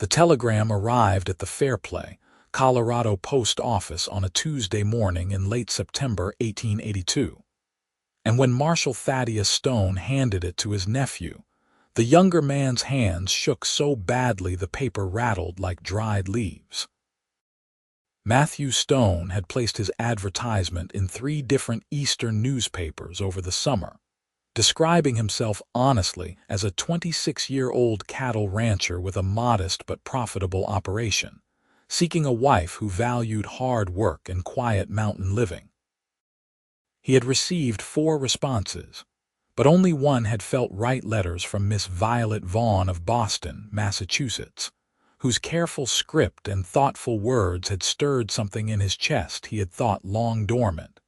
The telegram arrived at the Fairplay, Colorado post office on a Tuesday morning in late September 1882. And when Marshal Thaddeus Stone handed it to his nephew, the younger man's hands shook so badly the paper rattled like dried leaves. Matthew Stone had placed his advertisement in 3 different Eastern newspapers over the summer, describing himself honestly as a 26-year-old cattle rancher with a modest but profitable operation, seeking a wife who valued hard work and quiet mountain living. He had received 4 responses, but only one had felt right: letters from Miss Violet Vaughn of Boston, Massachusetts, whose careful script and thoughtful words had stirred something in his chest he had thought long dormant.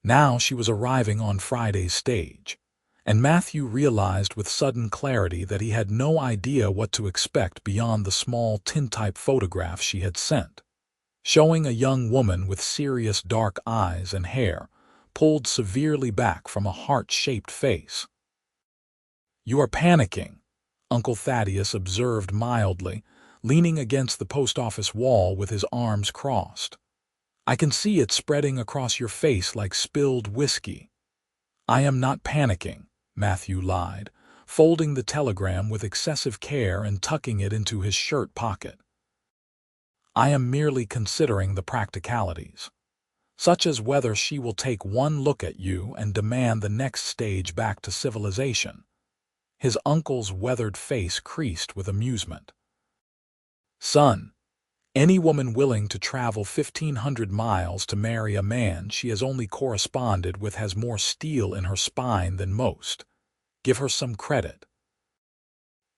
Now she was arriving on Friday's stage, and Matthew realized with sudden clarity that he had no idea what to expect beyond the small tintype photograph she had sent, showing a young woman with serious dark eyes and hair pulled severely back from a heart-shaped face. "You are panicking," Uncle Thaddeus observed mildly, leaning against the post office wall with his arms crossed. "I can see it spreading across your face like spilled whiskey." "I am not panicking," Matthew lied, folding the telegram with excessive care and tucking it into his shirt pocket. "I am merely considering the practicalities, such as whether she will take one look at you and demand the next stage back to civilization." His uncle's weathered face creased with amusement. "Son, any woman willing to travel 1,500 miles to marry a man she has only corresponded with has more steel in her spine than most. Give her some credit."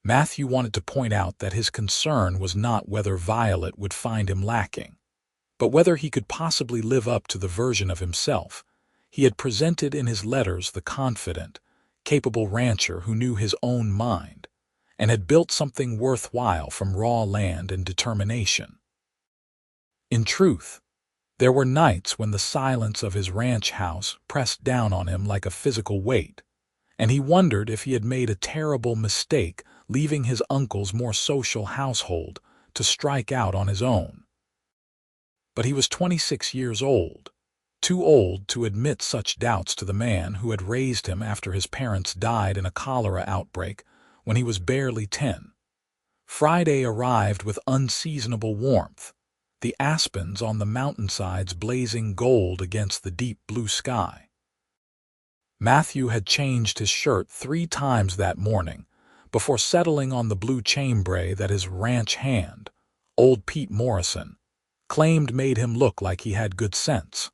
Matthew wanted to point out that his concern was not whether Violet would find him lacking, but whether he could possibly live up to the version of himself he had presented in his letters: the confident, capable rancher who knew his own mind and had built something worthwhile from raw land and determination. In truth, there were nights when the silence of his ranch house pressed down on him like a physical weight, and he wondered if he had made a terrible mistake leaving his uncle's more social household to strike out on his own. But he was 26 years old, too old to admit such doubts to the man who had raised him after his parents died in a cholera outbreak when he was barely 10. Friday arrived with unseasonable warmth, the aspens on the mountainsides blazing gold against the deep blue sky. Matthew had changed his shirt 3 times that morning before settling on the blue chambray that his ranch hand, old Pete Morrison, claimed made him look like he had good sense.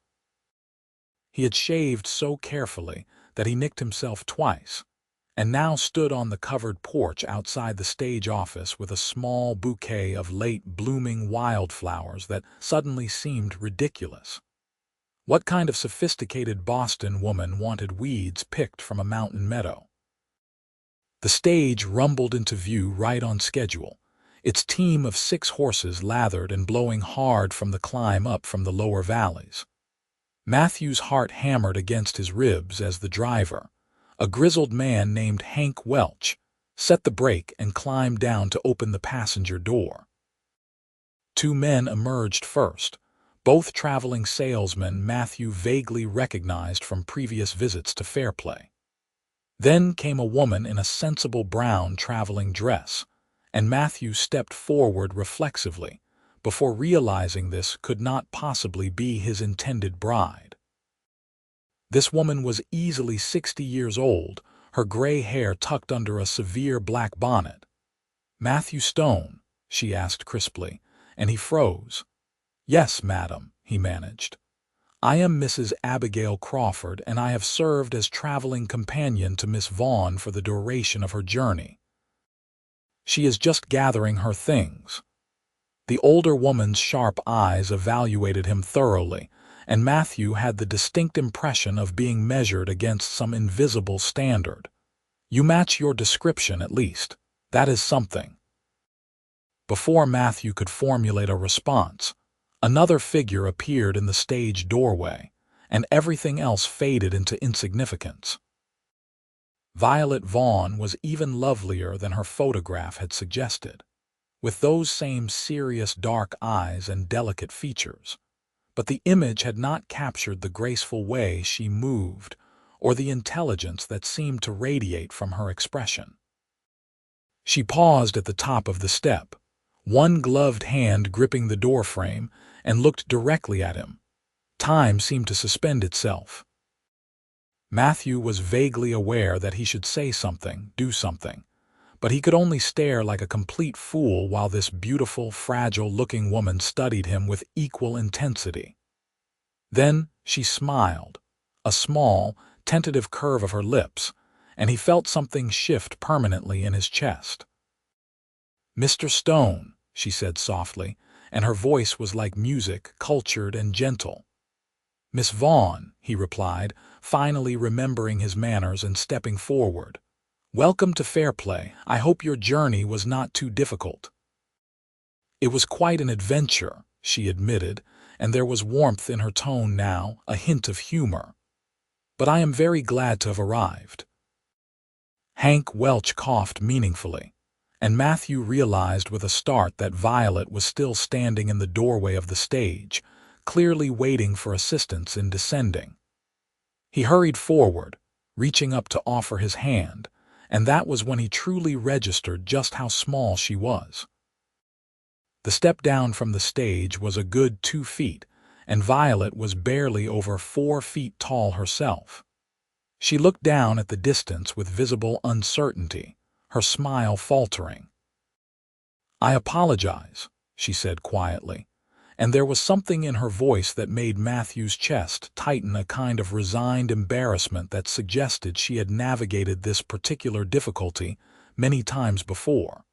He had shaved so carefully that he nicked himself twice, and now stood on the covered porch outside the stage office with a small bouquet of late-blooming wildflowers that suddenly seemed ridiculous. What kind of sophisticated Boston woman wanted weeds picked from a mountain meadow? The stage rumbled into view right on schedule, its team of 6 horses lathered and blowing hard from the climb up from the lower valleys. Matthew's heart hammered against his ribs as the driver, a grizzled man named Hank Welch, set the brake and climbed down to open the passenger door. 2 men emerged first, both traveling salesmen Matthew vaguely recognized from previous visits to Fairplay. Then came a woman in a sensible brown traveling dress, and Matthew stepped forward reflexively before realizing this could not possibly be his intended bride. This woman was easily 60 years old, her gray hair tucked under a severe black bonnet. "Matthew Stone?" she asked crisply, and he froze. "Yes, madam," he managed. "I am Mrs. Abigail Crawford, and I have served as traveling companion to Miss Vaughn for the duration of her journey. She is just gathering her things." The older woman's sharp eyes evaluated him thoroughly, and Matthew had the distinct impression of being measured against some invisible standard. "You match your description, at least. That is something." Before Matthew could formulate a response, another figure appeared in the stage doorway, and everything else faded into insignificance. Violet Vaughn was even lovelier than her photograph had suggested. with those same serious dark eyes and delicate features. But the image had not captured the graceful way she moved or the intelligence that seemed to radiate from her expression. She paused at the top of the step, one gloved hand gripping the doorframe, and looked directly at him. Time seemed to suspend itself. Matthew was vaguely aware that he should say something, do something, but he could only stare like a complete fool while this beautiful, fragile-looking woman studied him with equal intensity. Then she smiled, a small, tentative curve of her lips, and he felt something shift permanently in his chest. "Mr. Stone," she said softly, and her voice was like music, cultured and gentle. "Miss Vaughn," he replied, finally remembering his manners and stepping forward. "Welcome to Fairplay. I hope your journey was not too difficult." "It was quite an adventure," she admitted, and there was warmth in her tone now, a hint of humor. "But I am very glad to have arrived." Hank Welch coughed meaningfully, and Matthew realized with a start that Violet was still standing in the doorway of the stage, clearly waiting for assistance in descending. He hurried forward, reaching up to offer his hand, and that was when he truly registered just how small she was. The step down from the stage was a good 2 feet, and Violet was barely over 4 feet tall herself. She looked down at the distance with visible uncertainty, her smile faltering. "I apologize," she said quietly, and there was something in her voice that made Matthew's chest tighten, a kind of resigned embarrassment that suggested she had navigated this particular difficulty many times before.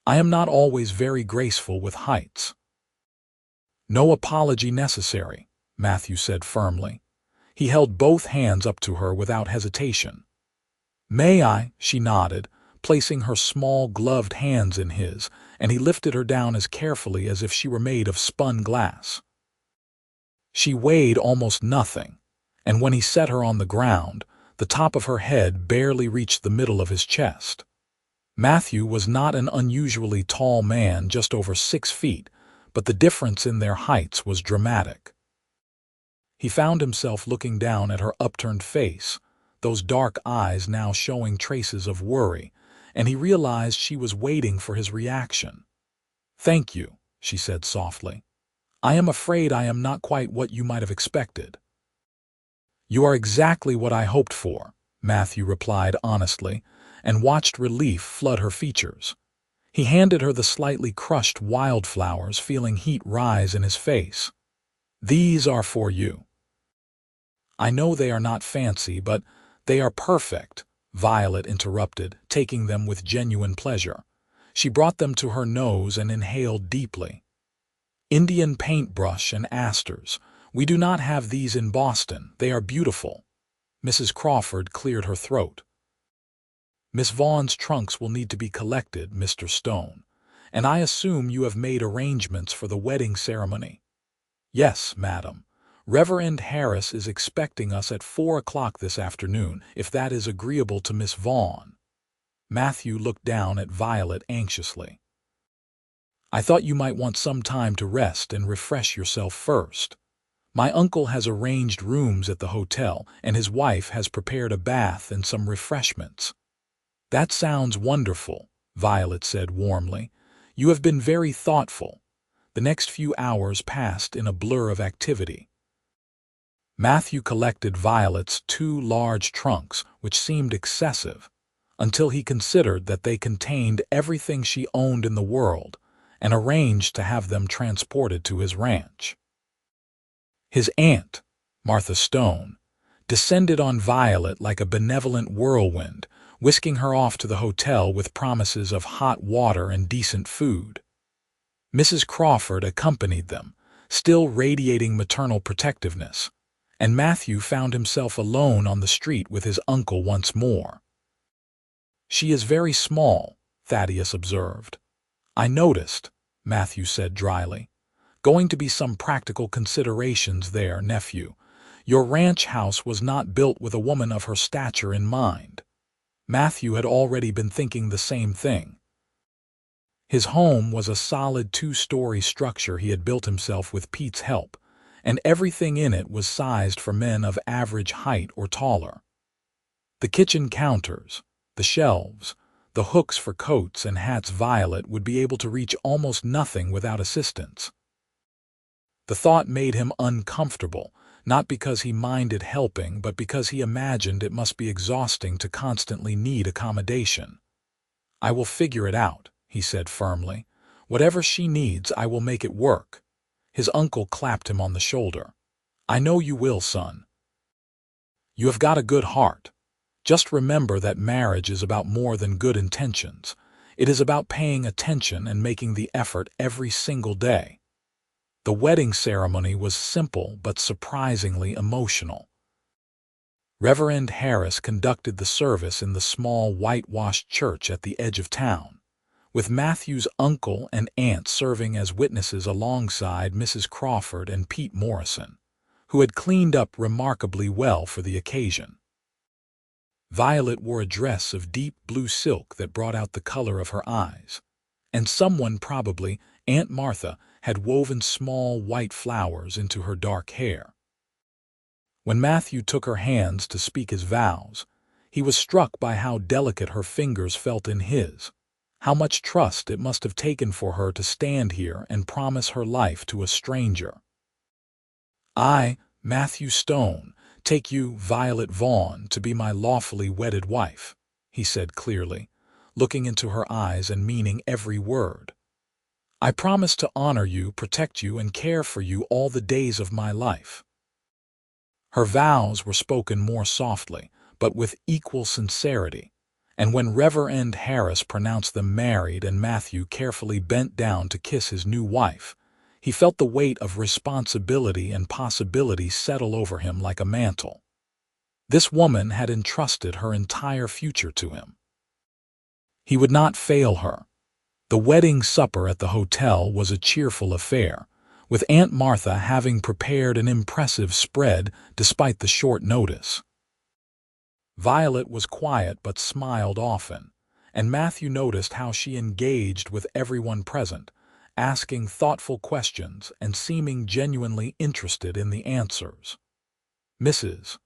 "I am not always very graceful with heights." "No apology necessary," Matthew said firmly. He held both hands up to her without hesitation. "May I?" she nodded, placing her small gloved hands in his, and he lifted her down as carefully as if she were made of spun glass. She weighed almost nothing, and when he set her on the ground, the top of her head barely reached the middle of his chest. Matthew was not an unusually tall man, just over 6 feet, but the difference in their heights was dramatic. He found himself looking down at her upturned face, those dark eyes now showing traces of worry, and he realized she was waiting for his reaction. "Thank you," she said softly. "I am afraid I am not quite what you might have expected." "You are exactly what I hoped for," Matthew replied honestly, and watched relief flood her features. He handed her the slightly crushed wildflowers, feeling heat rise in his face. "These are for you." "I know they are not fancy, but they are perfect," Violet interrupted, taking them with genuine pleasure. She brought them to her nose and inhaled deeply. "Indian paintbrush and asters. We do not have these in Boston. They are beautiful." Mrs. Crawford cleared her throat. "Miss Vaughn's trunks will need to be collected, Mr. Stone, and I assume you have made arrangements for the wedding ceremony." "Yes, madam. Reverend Harris is expecting us at 4 o'clock this afternoon, if that is agreeable to Miss Vaughn." Matthew looked down at Violet anxiously. "I thought you might want some time to rest and refresh yourself first. My uncle has arranged rooms at the hotel, and his wife has prepared a bath and some refreshments." "That sounds wonderful," Violet said warmly. "You have been very thoughtful." The next few hours passed in a blur of activity. Matthew collected Violet's 2 large trunks, which seemed excessive, until he considered that they contained everything she owned in the world, and arranged to have them transported to his ranch. His aunt, Martha Stone, descended on Violet like a benevolent whirlwind, whisking her off to the hotel with promises of hot water and decent food. Mrs. Crawford accompanied them, still radiating maternal protectiveness, and Matthew found himself alone on the street with his uncle once more. "She is very small," Thaddeus observed. "I noticed," Matthew said dryly. "Going to be some practical considerations there, nephew. Your ranch house was not built with a woman of her stature in mind." Matthew had already been thinking the same thing. His home was a solid two-story structure he had built himself with Pete's help, and everything in it was sized for men of average height or taller. The kitchen counters, the shelves, the hooks for coats and hats Violet would be able to reach almost nothing without assistance. The thought made him uncomfortable, not because he minded helping, but because he imagined it must be exhausting to constantly need accommodation. "I will figure it out," he said firmly. "Whatever she needs, I will make it work." His uncle clapped him on the shoulder. "I know you will, son. You have got a good heart. Just remember that marriage is about more than good intentions. It is about paying attention and making the effort every single day." The wedding ceremony was simple but surprisingly emotional. Reverend Harris conducted the service in the small whitewashed church at the edge of town, with Matthew's uncle and aunt serving as witnesses alongside Mrs. Crawford and Pete Morrison, who had cleaned up remarkably well for the occasion. Violet wore a dress of deep blue silk that brought out the color of her eyes, and someone, probably Aunt Martha, had woven small white flowers into her dark hair. When Matthew took her hands to speak his vows, he was struck by how delicate her fingers felt in his, how much trust it must have taken for her to stand here and promise her life to a stranger. "I, Matthew Stone, take you, Violet Vaughn, to be my lawfully wedded wife," he said clearly, looking into her eyes and meaning every word. "I promise to honor you, protect you, and care for you all the days of my life." Her vows were spoken more softly, but with equal sincerity, and when Reverend Harris pronounced them married and Matthew carefully bent down to kiss his new wife, he felt the weight of responsibility and possibility settle over him like a mantle. This woman had entrusted her entire future to him. He would not fail her. The wedding supper at the hotel was a cheerful affair, with Aunt Martha having prepared an impressive spread despite the short notice. Violet was quiet but smiled often, and Matthew noticed how she engaged with everyone present, asking thoughtful questions and seeming genuinely interested in the answers. Mrs.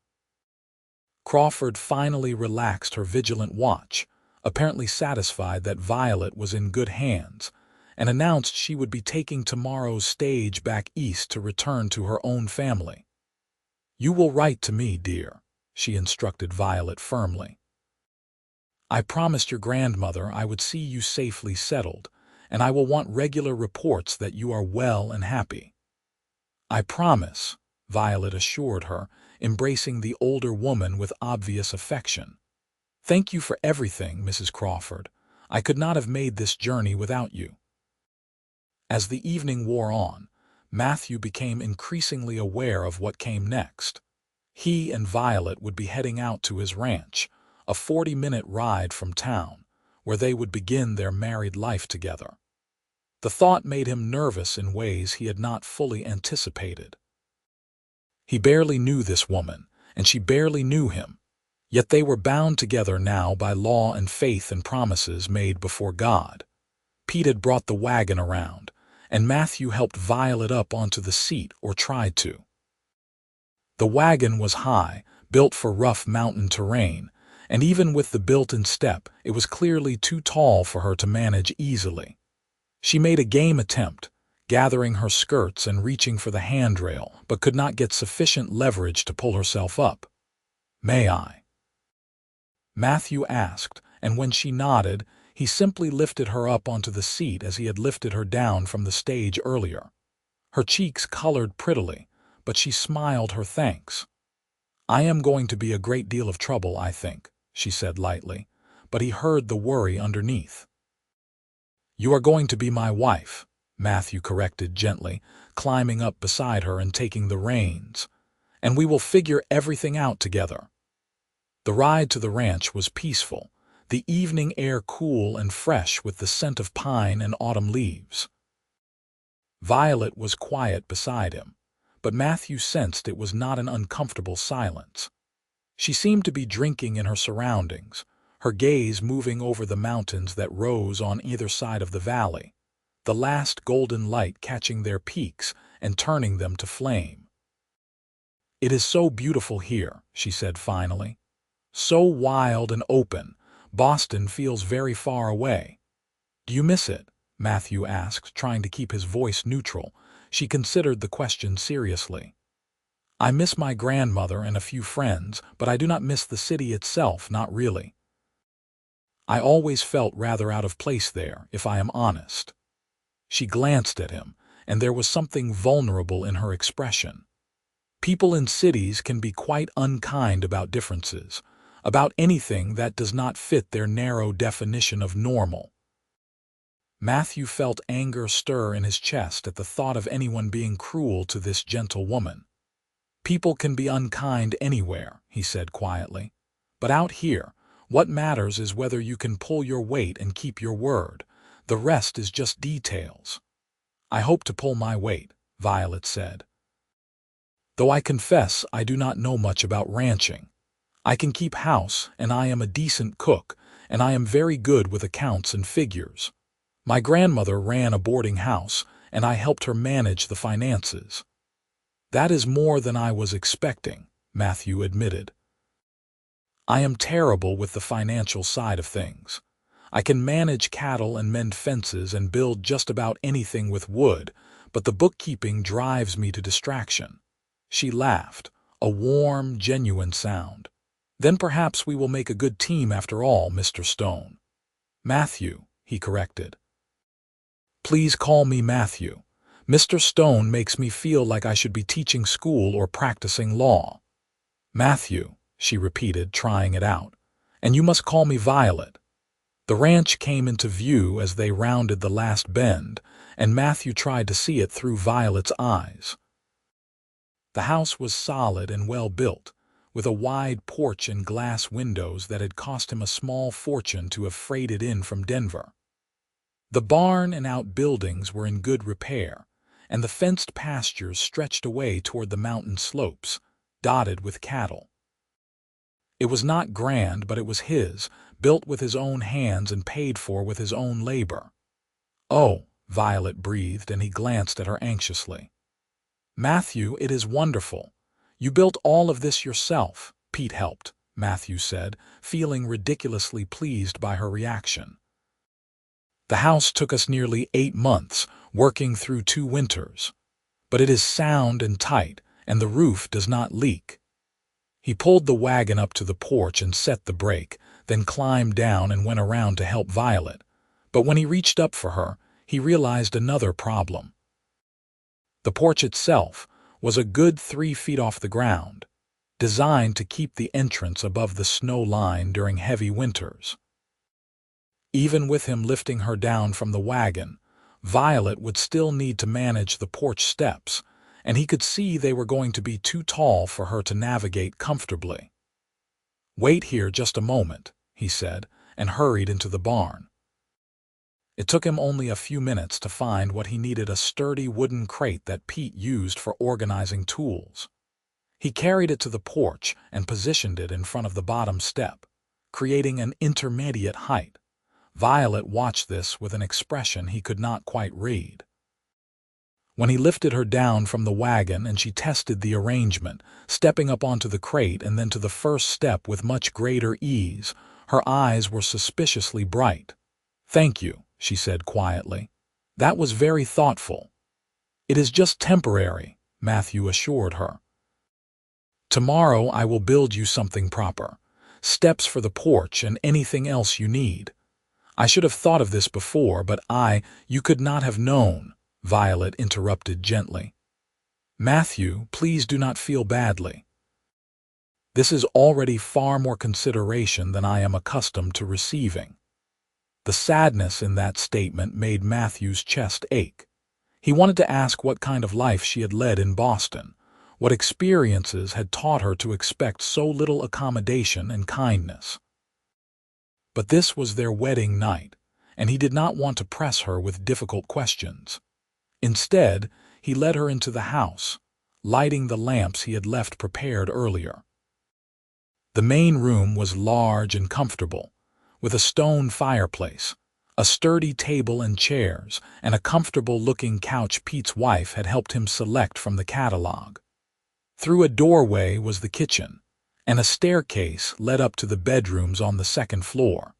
Crawford finally relaxed her vigilant watch, apparently satisfied that Violet was in good hands, and announced she would be taking tomorrow's stage back east to return to her own family. "You will write to me, dear," she instructed Violet firmly. "I promised your grandmother I would see you safely settled, and I will want regular reports that you are well and happy." "I promise," Violet assured her, embracing the older woman with obvious affection. "Thank you for everything, Mrs. Crawford. I could not have made this journey without you." As the evening wore on, Matthew became increasingly aware of what came next. He and Violet would be heading out to his ranch, a 40-minute ride from town, where they would begin their married life together. The thought made him nervous in ways he had not fully anticipated. He barely knew this woman, and she barely knew him, yet they were bound together now by law and faith and promises made before God. Pete had brought the wagon around, and Matthew helped Violet up onto the seat, or tried to. The wagon was high, built for rough mountain terrain, and even with the built-in step, it was clearly too tall for her to manage easily. She made a game attempt, gathering her skirts and reaching for the handrail, but could not get sufficient leverage to pull herself up. "May I?" Matthew asked, and when she nodded, he simply lifted her up onto the seat as he had lifted her down from the stage earlier. Her cheeks colored prettily, but she smiled her thanks. "I am going to be a great deal of trouble, I think," she said lightly, but he heard the worry underneath. "You are going to be my wife," Matthew corrected gently, climbing up beside her and taking the reins, "and we will figure everything out together." The ride to the ranch was peaceful, the evening air cool and fresh with the scent of pine and autumn leaves. Violet was quiet beside him, but Matthew sensed it was not an uncomfortable silence. She seemed to be drinking in her surroundings, her gaze moving over the mountains that rose on either side of the valley, the last golden light catching their peaks and turning them to flame. "It is so beautiful here," she said finally. "So wild and open. Boston feels very far away." "Do you miss it?" Matthew asked, trying to keep his voice neutral. She considered the question seriously. "I miss my grandmother and a few friends, but I do not miss the city itself, not really. I always felt rather out of place there, if I am honest." She glanced at him, and there was something vulnerable in her expression. People in cities can be quite unkind about differences, about anything that does not fit their narrow definition of normal. Matthew felt anger stir in his chest at the thought of anyone being cruel to this gentle woman. "People can be unkind anywhere," he said quietly. "But out here, what matters is whether you can pull your weight and keep your word. The rest is just details." "I hope to pull my weight," Violet said. "Though I confess I do not know much about ranching. I can keep house, and I am a decent cook, and I am very good with accounts and figures. My grandmother ran a boarding house, and I helped her manage the finances." "That is more than I was expecting," Matthew admitted. "I am terrible with the financial side of things. I can manage cattle and mend fences and build just about anything with wood, but the bookkeeping drives me to distraction." She laughed, a warm, genuine sound. "Then perhaps we will make a good team after all, Mr. Stone." "Matthew," he corrected. "Please call me Matthew. Mr. Stone makes me feel like I should be teaching school or practicing law." "Matthew," she repeated, trying it out. "And you must call me Violet." The ranch came into view as they rounded the last bend, and Matthew tried to see it through Violet's eyes. The house was solid and well built, with a wide porch and glass windows that had cost him a small fortune to have freighted in from Denver. The barn and outbuildings were in good repair, and the fenced pastures stretched away toward the mountain slopes, dotted with cattle. It was not grand, but it was his, built with his own hands and paid for with his own labor. "Oh," Violet breathed, and he glanced at her anxiously. "Matthew, it is wonderful. You built all of this yourself." "Pete helped," Matthew said, feeling ridiculously pleased by her reaction. "The house took us nearly 8 months, working through 2 winters. But it is sound and tight, and the roof does not leak." He pulled the wagon up to the porch and set the brake, then climbed down and went around to help Violet. But when he reached up for her, he realized another problem. The porch itself was a good 3 feet off the ground, designed to keep the entrance above the snow line during heavy winters. Even with him lifting her down from the wagon, Violet would still need to manage the porch steps, and he could see they were going to be too tall for her to navigate comfortably. "Wait here just a moment," he said, and hurried into the barn. It took him only a few minutes to find what he needed: a sturdy wooden crate that Pete used for organizing tools. He carried it to the porch and positioned it in front of the bottom step, creating an intermediate height. Violet watched this with an expression he could not quite read. When he lifted her down from the wagon and she tested the arrangement, stepping up onto the crate and then to the first step with much greater ease, her eyes were suspiciously bright. "Thank you," she said quietly. "That was very thoughtful." "It is just temporary," Matthew assured her. "Tomorrow I will build you something proper. Steps for the porch and anything else you need. I should have thought of this before, but you could not have known," Violet interrupted gently. "Matthew, please do not feel badly. This is already far more consideration than I am accustomed to receiving." The sadness in that statement made Matthew's chest ache. He wanted to ask what kind of life she had led in Boston, what experiences had taught her to expect so little accommodation and kindness. But this was their wedding night, and he did not want to press her with difficult questions. Instead, he led her into the house, lighting the lamps he had left prepared earlier. The main room was large and comfortable, with a stone fireplace, a sturdy table and chairs, and a comfortable-looking couch Pete's wife had helped him select from the catalog. Through a doorway was the kitchen, and a staircase led up to the bedrooms on the second floor.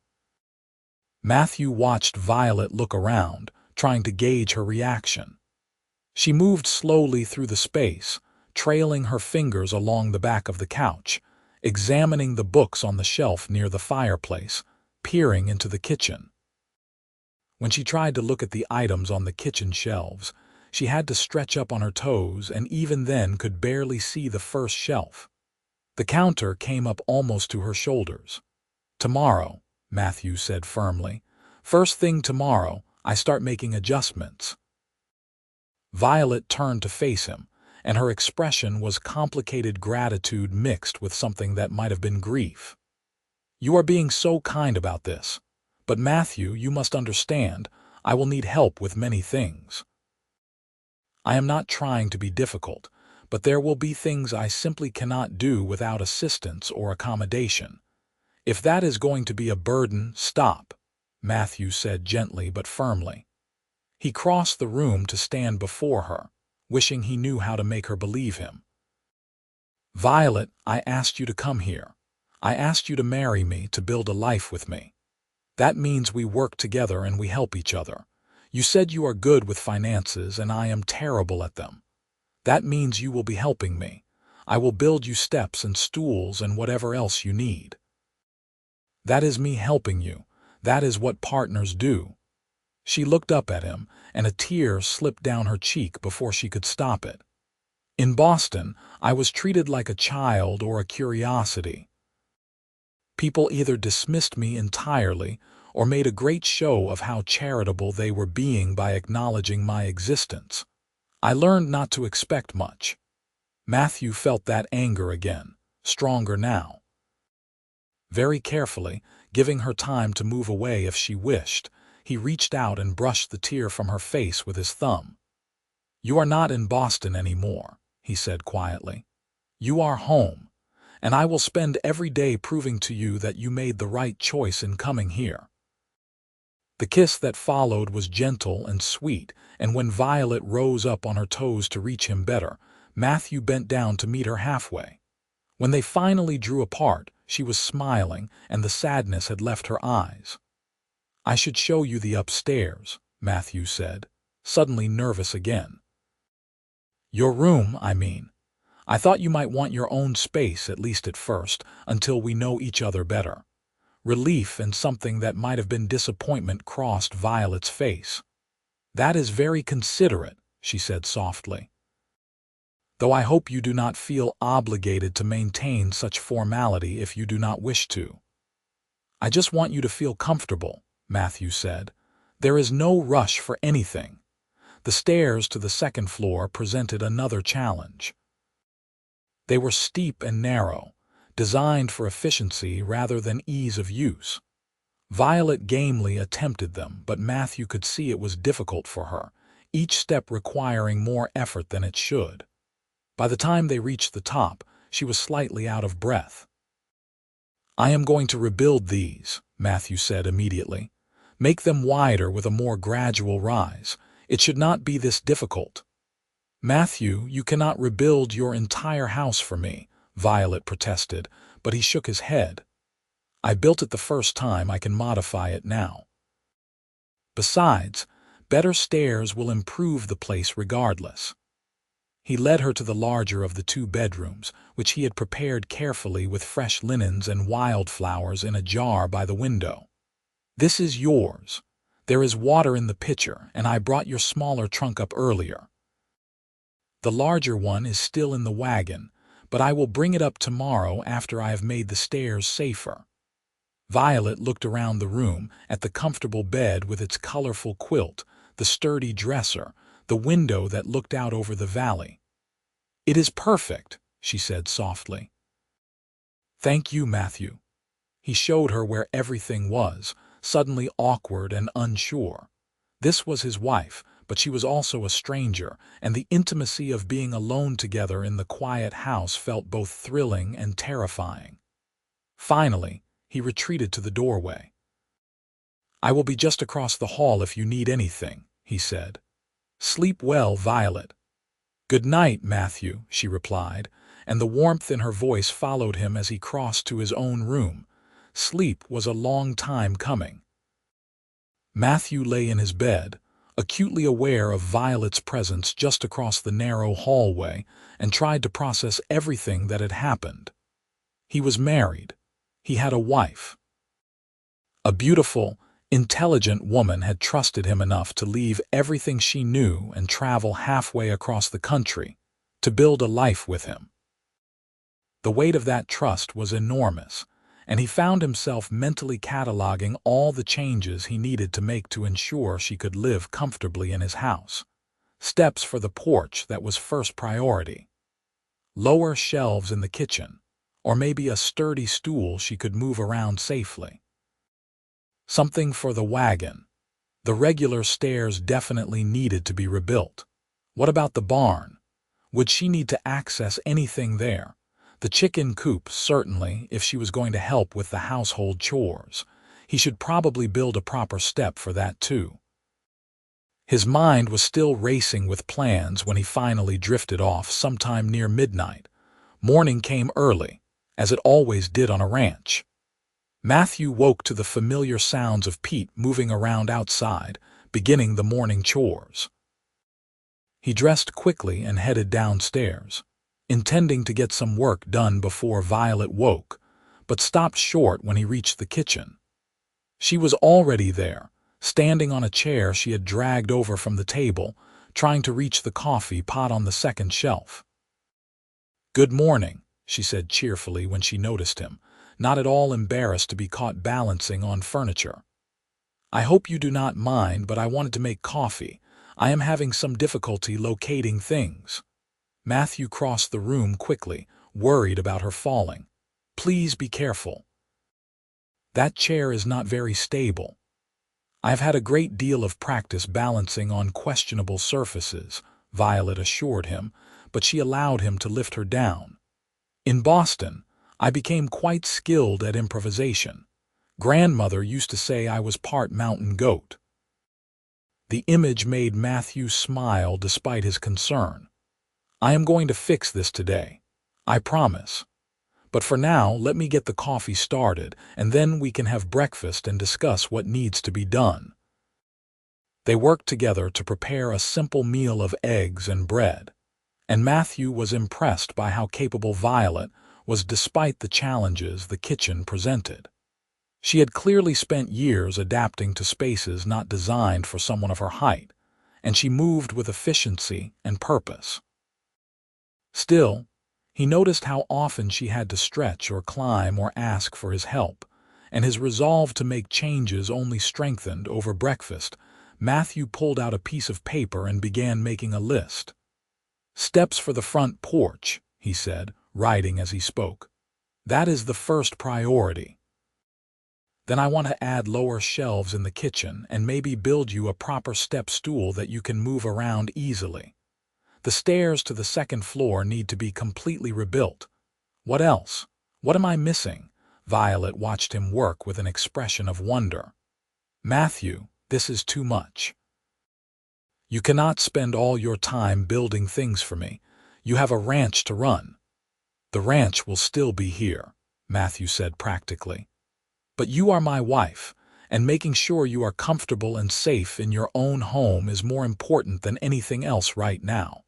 Matthew watched Violet look around, trying to gauge her reaction. She moved slowly through the space, trailing her fingers along the back of the couch, examining the books on the shelf near the fireplace, peering into the kitchen. When she tried to look at the items on the kitchen shelves, she had to stretch up on her toes and even then could barely see the first shelf. The counter came up almost to her shoulders. "Tomorrow," Matthew said firmly. "First thing tomorrow, I start making adjustments." Violet turned to face him, and her expression was complicated gratitude mixed with something that might have been grief. "You are being so kind about this. But Matthew, you must understand, I will need help with many things. I am not trying to be difficult, but there will be things I simply cannot do without assistance or accommodation. If that is going to be a burden, stop," Matthew said gently but firmly. He crossed the room to stand before her, wishing he knew how to make her believe him. "Violet, I asked you to come here. I asked you to marry me, to build a life with me. That means we work together and we help each other. You said you are good with finances and I am terrible at them. That means you will be helping me. I will build you steps and stools and whatever else you need. That is me helping you. That is what partners do." She looked up at him, and a tear slipped down her cheek before she could stop it. "In Boston, I was treated like a child or a curiosity. People either dismissed me entirely or made a great show of how charitable they were being by acknowledging my existence. I learned not to expect much." Matthew felt that anger again, stronger now. Very carefully, giving her time to move away if she wished, he reached out and brushed the tear from her face with his thumb. "You are not in Boston anymore," he said quietly. "You are home, and I will spend every day proving to you that you made the right choice in coming here." The kiss that followed was gentle and sweet, and when Violet rose up on her toes to reach him better, Matthew bent down to meet her halfway. When they finally drew apart, she was smiling, and the sadness had left her eyes. "I should show you the upstairs," Matthew said, suddenly nervous again. "Your room, I mean. I thought you might want your own space, at least at first, until we know each other better." Relief and something that might have been disappointment crossed Violet's face. "That is very considerate," she said softly. "Though I hope you do not feel obligated to maintain such formality if you do not wish to." "I just want you to feel comfortable," Matthew said. "There is no rush for anything." The stairs to the second floor presented another challenge. They were steep and narrow, designed for efficiency rather than ease of use. Violet gamely attempted them, but Matthew could see it was difficult for her, each step requiring more effort than it should. By the time they reached the top, she was slightly out of breath. "I am going to rebuild these," Matthew said immediately. "Make them wider with a more gradual rise. It should not be this difficult." "Matthew, you cannot rebuild your entire house for me," Violet protested, but he shook his head. "I built it the first time, I can modify it now. Besides, better stairs will improve the place regardless." He led her to the larger of the two bedrooms, which he had prepared carefully with fresh linens and wildflowers in a jar by the window. "This is yours. There is water in the pitcher, and I brought your smaller trunk up earlier. The larger one is still in the wagon, but I will bring it up tomorrow after I have made the stairs safer." Violet looked around the room at the comfortable bed with its colorful quilt, the sturdy dresser, the window that looked out over the valley. "It is perfect," she said softly. "Thank you, Matthew." He showed her where everything was, suddenly awkward and unsure. This was his wife, but she was also a stranger, and the intimacy of being alone together in the quiet house felt both thrilling and terrifying. Finally, he retreated to the doorway. "I will be just across the hall if you need anything," he said. "Sleep well, Violet." "Good night, Matthew," she replied, and the warmth in her voice followed him as he crossed to his own room. Sleep was a long time coming. Matthew lay in his bed, acutely aware of Violet's presence just across the narrow hallway, and tried to process everything that had happened. He was married. He had a wife. A beautiful, intelligent woman had trusted him enough to leave everything she knew and travel halfway across the country to build a life with him. The weight of that trust was enormous, and he found himself mentally cataloging all the changes he needed to make to ensure she could live comfortably in his house. Steps for the porch, that was first priority. Lower shelves in the kitchen, or maybe a sturdy stool she could move around safely. Something for the wagon. The regular stairs definitely needed to be rebuilt. What about the barn? Would she need to access anything there? The chicken coop, certainly, if she was going to help with the household chores. He should probably build a proper step for that too. His mind was still racing with plans when he finally drifted off sometime near midnight. Morning came early, as it always did on a ranch. Matthew woke to the familiar sounds of Pete moving around outside, beginning the morning chores. He dressed quickly and headed downstairs, intending to get some work done before Violet woke, but stopped short when he reached the kitchen. She was already there, standing on a chair she had dragged over from the table, trying to reach the coffee pot on the second shelf. "Good morning," she said cheerfully when she noticed him, not at all embarrassed to be caught balancing on furniture. "I hope you do not mind, but I wanted to make coffee. I am having some difficulty locating things." Matthew crossed the room quickly, worried about her falling. "Please be careful. That chair is not very stable." "I have had a great deal of practice balancing on questionable surfaces," Violet assured him, but she allowed him to lift her down. "In Boston, I became quite skilled at improvisation. Grandmother used to say I was part mountain goat." The image made Matthew smile despite his concern. "I am going to fix this today. I promise. But for now, let me get the coffee started, and then we can have breakfast and discuss what needs to be done." They worked together to prepare a simple meal of eggs and bread, and Matthew was impressed by how capable Violet was despite the challenges the kitchen presented. She had clearly spent years adapting to spaces not designed for someone of her height, and she moved with efficiency and purpose. Still, he noticed how often she had to stretch or climb or ask for his help, and his resolve to make changes only strengthened over breakfast. Matthew pulled out a piece of paper and began making a list. "Steps for the front porch," he said, writing as he spoke. "That is the first priority. Then I want to add lower shelves in the kitchen and maybe build you a proper step stool that you can move around easily. The stairs to the second floor need to be completely rebuilt. What else? What am I missing?" Violet watched him work with an expression of wonder. "Matthew, this is too much. You cannot spend all your time building things for me. You have a ranch to run." "The ranch will still be here," Matthew said practically. "But you are my wife, and making sure you are comfortable and safe in your own home is more important than anything else right now.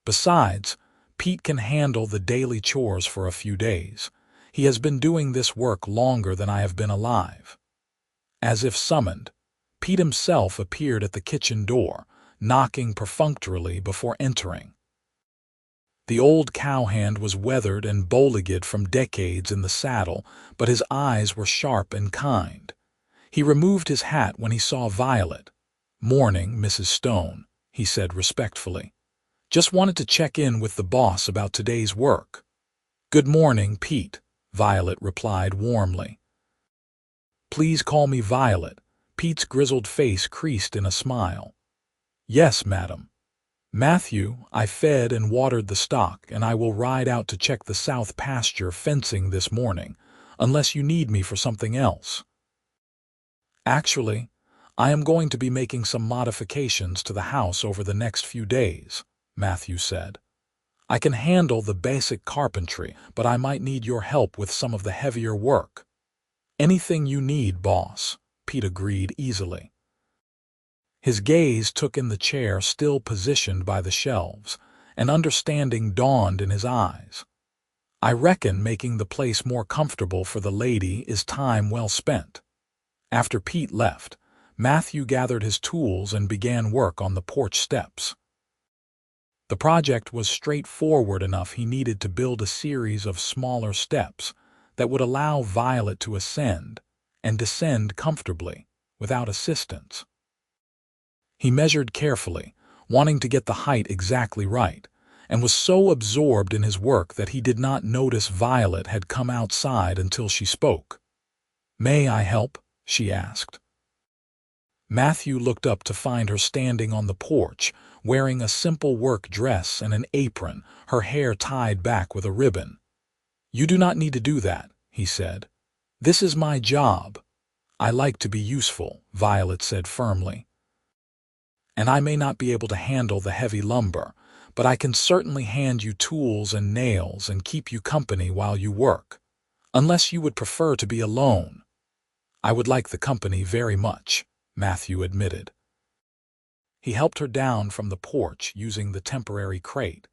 Besides, Pete can handle the daily chores for a few days. He has been doing this work longer than I have been alive." As if summoned, Pete himself appeared at the kitchen door, knocking perfunctorily before entering. The old cowhand was weathered and bowlegged from decades in the saddle, but his eyes were sharp and kind. He removed his hat when he saw Violet. "Morning, Mrs. Stone," he said respectfully. "Just wanted to check in with the boss about today's work." "Good morning, Pete," Violet replied warmly. "Please call me Violet." Pete's grizzled face creased in a smile. "Yes, madam. Matthew, I fed and watered the stock, and I will ride out to check the south pasture fencing this morning, unless you need me for something else." Actually, I am going to be making some modifications to the house over the next few days, Matthew said. I can handle the basic carpentry, but I might need your help with some of the heavier work. Anything you need, boss, Pete agreed easily. His gaze took in the chair still positioned by the shelves, and understanding dawned in his eyes. I reckon making the place more comfortable for the lady is time well spent. After Pete left, Matthew gathered his tools and began work on the porch steps. The project was straightforward enough. He needed to build a series of smaller steps that would allow Violet to ascend and descend comfortably, without assistance. He measured carefully, wanting to get the height exactly right, and was so absorbed in his work that he did not notice Violet had come outside until she spoke. "May I help?" she asked. Matthew looked up to find her standing on the porch, wearing a simple work dress and an apron, her hair tied back with a ribbon. "You do not need to do that," he said. "This is my job." "I like to be useful," Violet said firmly. "And I may not be able to handle the heavy lumber, but I can certainly hand you tools and nails and keep you company while you work. Unless you would prefer to be alone." "I would like the company very much," Matthew admitted. He helped her down from the porch using the temporary crate,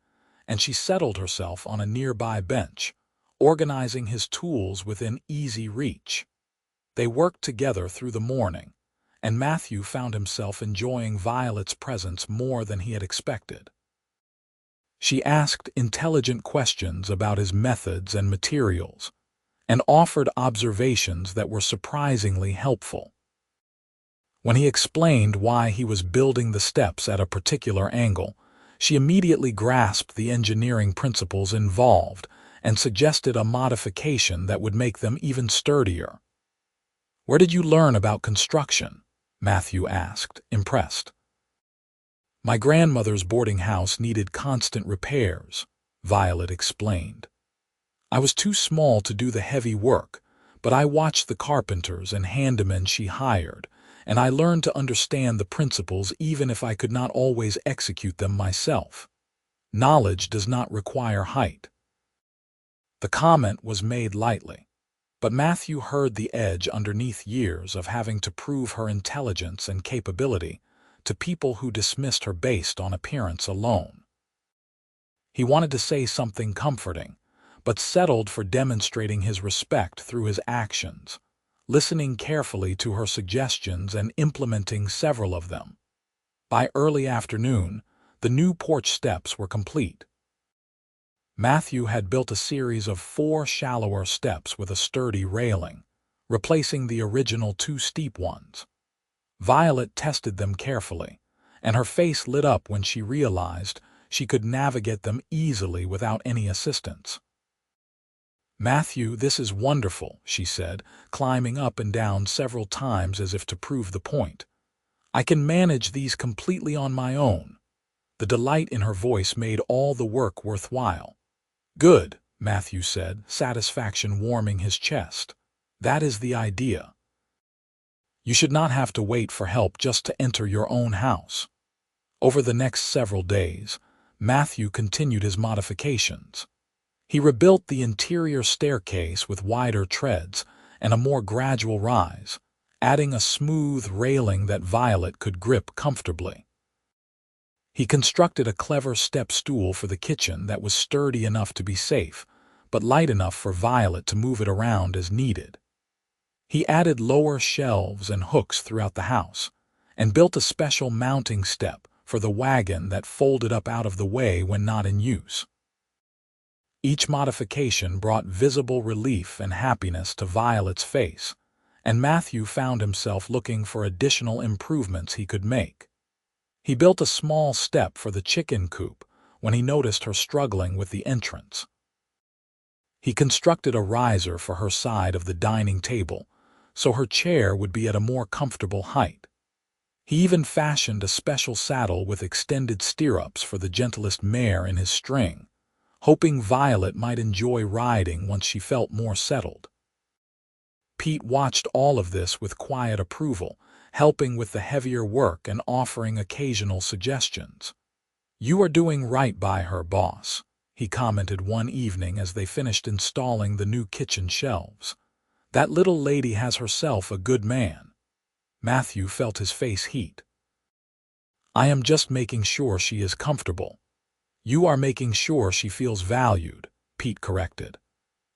and she settled herself on a nearby bench, organizing his tools within easy reach. They worked together through the morning, and Matthew found himself enjoying Violet's presence more than he had expected. She asked intelligent questions about his methods and materials, and offered observations that were surprisingly helpful. When he explained why he was building the steps at a particular angle, she immediately grasped the engineering principles involved and suggested a modification that would make them even sturdier. "Where did you learn about construction?" Matthew asked, impressed. "My grandmother's boarding house needed constant repairs," Violet explained. "I was too small to do the heavy work, but I watched the carpenters and handymen she hired, and I learned to understand the principles even if I could not always execute them myself. Knowledge does not require height." The comment was made lightly, but Matthew heard the edge underneath years of having to prove her intelligence and capability to people who dismissed her based on appearance alone. He wanted to say something comforting, but settled for demonstrating his respect through his actions, listening carefully to her suggestions and implementing several of them. By early afternoon, the new porch steps were complete. Matthew had built a series of 4 shallower steps with a sturdy railing, replacing the original 2 steep ones. Violet tested them carefully, and her face lit up when she realized she could navigate them easily without any assistance. "Matthew, this is wonderful," she said, climbing up and down several times as if to prove the point. "I can manage these completely on my own." The delight in her voice made all the work worthwhile. "Good," Matthew said, satisfaction warming his chest. "That is the idea. You should not have to wait for help just to enter your own house." Over the next several days, Matthew continued his modifications. He rebuilt the interior staircase with wider treads and a more gradual rise, adding a smooth railing that Violet could grip comfortably. He constructed a clever step stool for the kitchen that was sturdy enough to be safe, but light enough for Violet to move it around as needed. He added lower shelves and hooks throughout the house, and built a special mounting step for the wagon that folded up out of the way when not in use. Each modification brought visible relief and happiness to Violet's face, and Matthew found himself looking for additional improvements he could make. He built a small step for the chicken coop when he noticed her struggling with the entrance. He constructed a riser for her side of the dining table, so her chair would be at a more comfortable height. He even fashioned a special saddle with extended stirrups for the gentlest mare in his string, hoping Violet might enjoy riding once she felt more settled. Pete watched all of this with quiet approval, helping with the heavier work and offering occasional suggestions. "You are doing right by her, boss," he commented one evening as they finished installing the new kitchen shelves. "That little lady has herself a good man." Matthew felt his face heat. "I am just making sure she is comfortable." "You are making sure she feels valued," Pete corrected.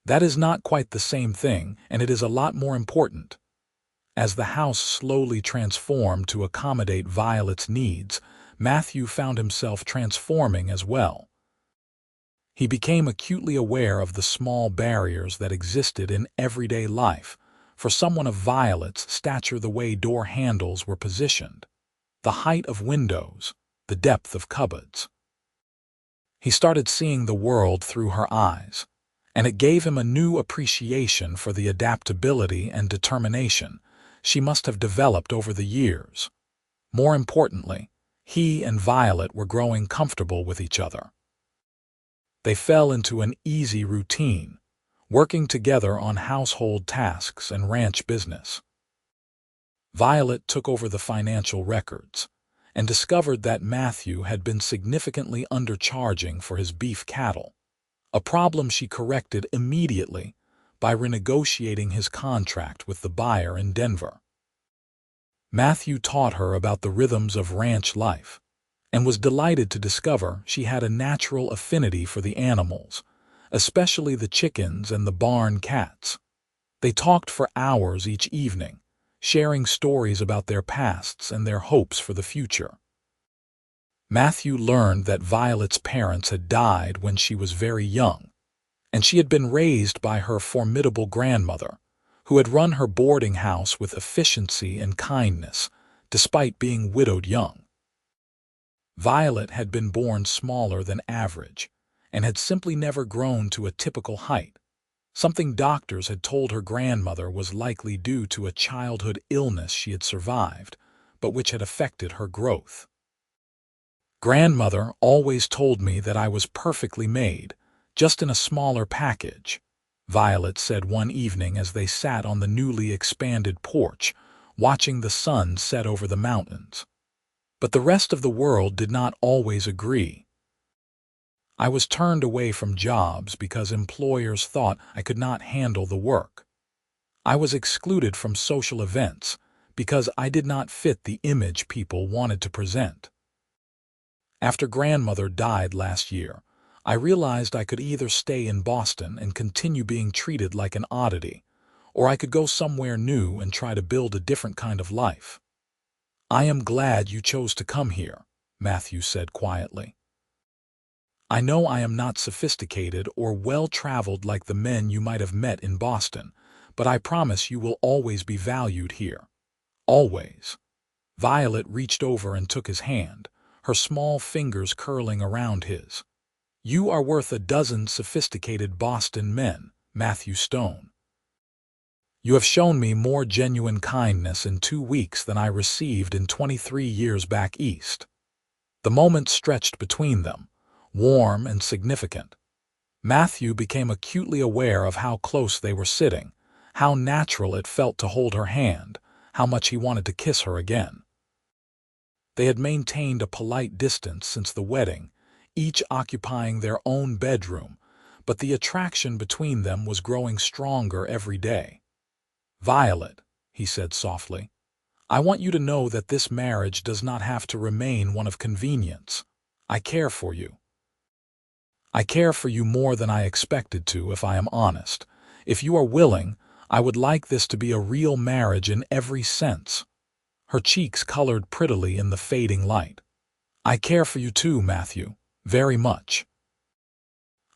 "That is not quite the same thing, and it is a lot more important." As the house slowly transformed to accommodate Violet's needs, Matthew found himself transforming as well. He became acutely aware of the small barriers that existed in everyday life, for someone of Violet's stature, the way door handles were positioned, the height of windows, the depth of cupboards. He started seeing the world through her eyes, and it gave him a new appreciation for the adaptability and determination she must have developed over the years. More importantly, he and Violet were growing comfortable with each other. They fell into an easy routine, working together on household tasks and ranch business. Violet took over the financial records and discovered that Matthew had been significantly undercharging for his beef cattle, a problem she corrected immediately by renegotiating his contract with the buyer in Denver. Matthew taught her about the rhythms of ranch life and was delighted to discover she had a natural affinity for the animals, especially the chickens and the barn cats. They talked for hours each evening, sharing stories about their pasts and their hopes for the future. Matthew learned that Violet's parents had died when she was very young, and she had been raised by her formidable grandmother, who had run her boarding house with efficiency and kindness, despite being widowed young. Violet had been born smaller than average, and had simply never grown to a typical height, something doctors had told her grandmother was likely due to a childhood illness she had survived, but which had affected her growth. "Grandmother always told me that I was perfectly made, just in a smaller package," Violet said one evening as they sat on the newly expanded porch, watching the sun set over the mountains. "But the rest of the world did not always agree. I was turned away from jobs because employers thought I could not handle the work. I was excluded from social events because I did not fit the image people wanted to present. After grandmother died last year, I realized I could either stay in Boston and continue being treated like an oddity, or I could go somewhere new and try to build a different kind of life." "I am glad you chose to come here," Matthew said quietly. "I know I am not sophisticated or well-traveled like the men you might have met in Boston, but I promise you will always be valued here. Always." Violet reached over and took his hand, her small fingers curling around his. "You are worth a dozen sophisticated Boston men, Matthew Stone. You have shown me more genuine kindness in 2 weeks than I received in 23 years back east." The moment stretched between them, warm and significant. Matthew became acutely aware of how close they were sitting, how natural it felt to hold her hand, how much he wanted to kiss her again. They had maintained a polite distance since the wedding, each occupying their own bedroom, but the attraction between them was growing stronger every day. "Violet," he said softly, "I want you to know that this marriage does not have to remain one of convenience. I care for you. I care for you more than I expected to, if I am honest. If you are willing, I would like this to be a real marriage in every sense." Her cheeks colored prettily in the fading light. "I care for you too, Matthew, very much.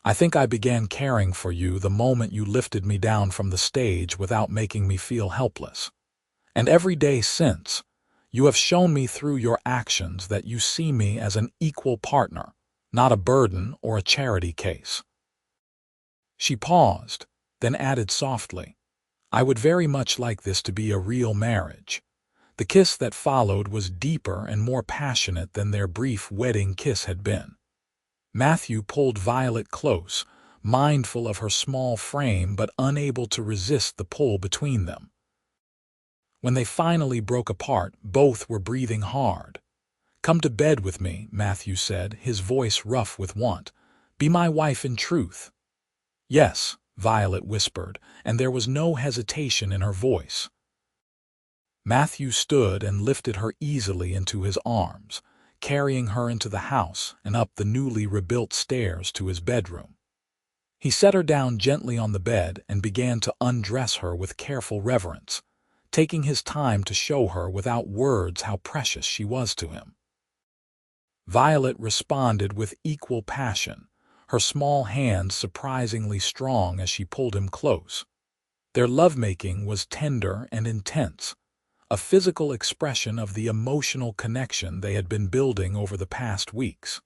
I think I began caring for you the moment you lifted me down from the stage without making me feel helpless. And every day since, you have shown me through your actions that you see me as an equal partner, not a burden or a charity case." She paused, then added softly, "I would very much like this to be a real marriage." The kiss that followed was deeper and more passionate than their brief wedding kiss had been. Matthew pulled Violet close, mindful of her small frame but unable to resist the pull between them. When they finally broke apart, both were breathing hard. "Come to bed with me," Matthew said, his voice rough with want. "Be my wife in truth." "Yes," Violet whispered, and there was no hesitation in her voice. Matthew stood and lifted her easily into his arms, carrying her into the house and up the newly rebuilt stairs to his bedroom. He set her down gently on the bed and began to undress her with careful reverence, taking his time to show her without words how precious she was to him. Violet responded with equal passion, her small hands surprisingly strong as she pulled him close. Their lovemaking was tender and intense, a physical expression of the emotional connection they had been building over the past weeks.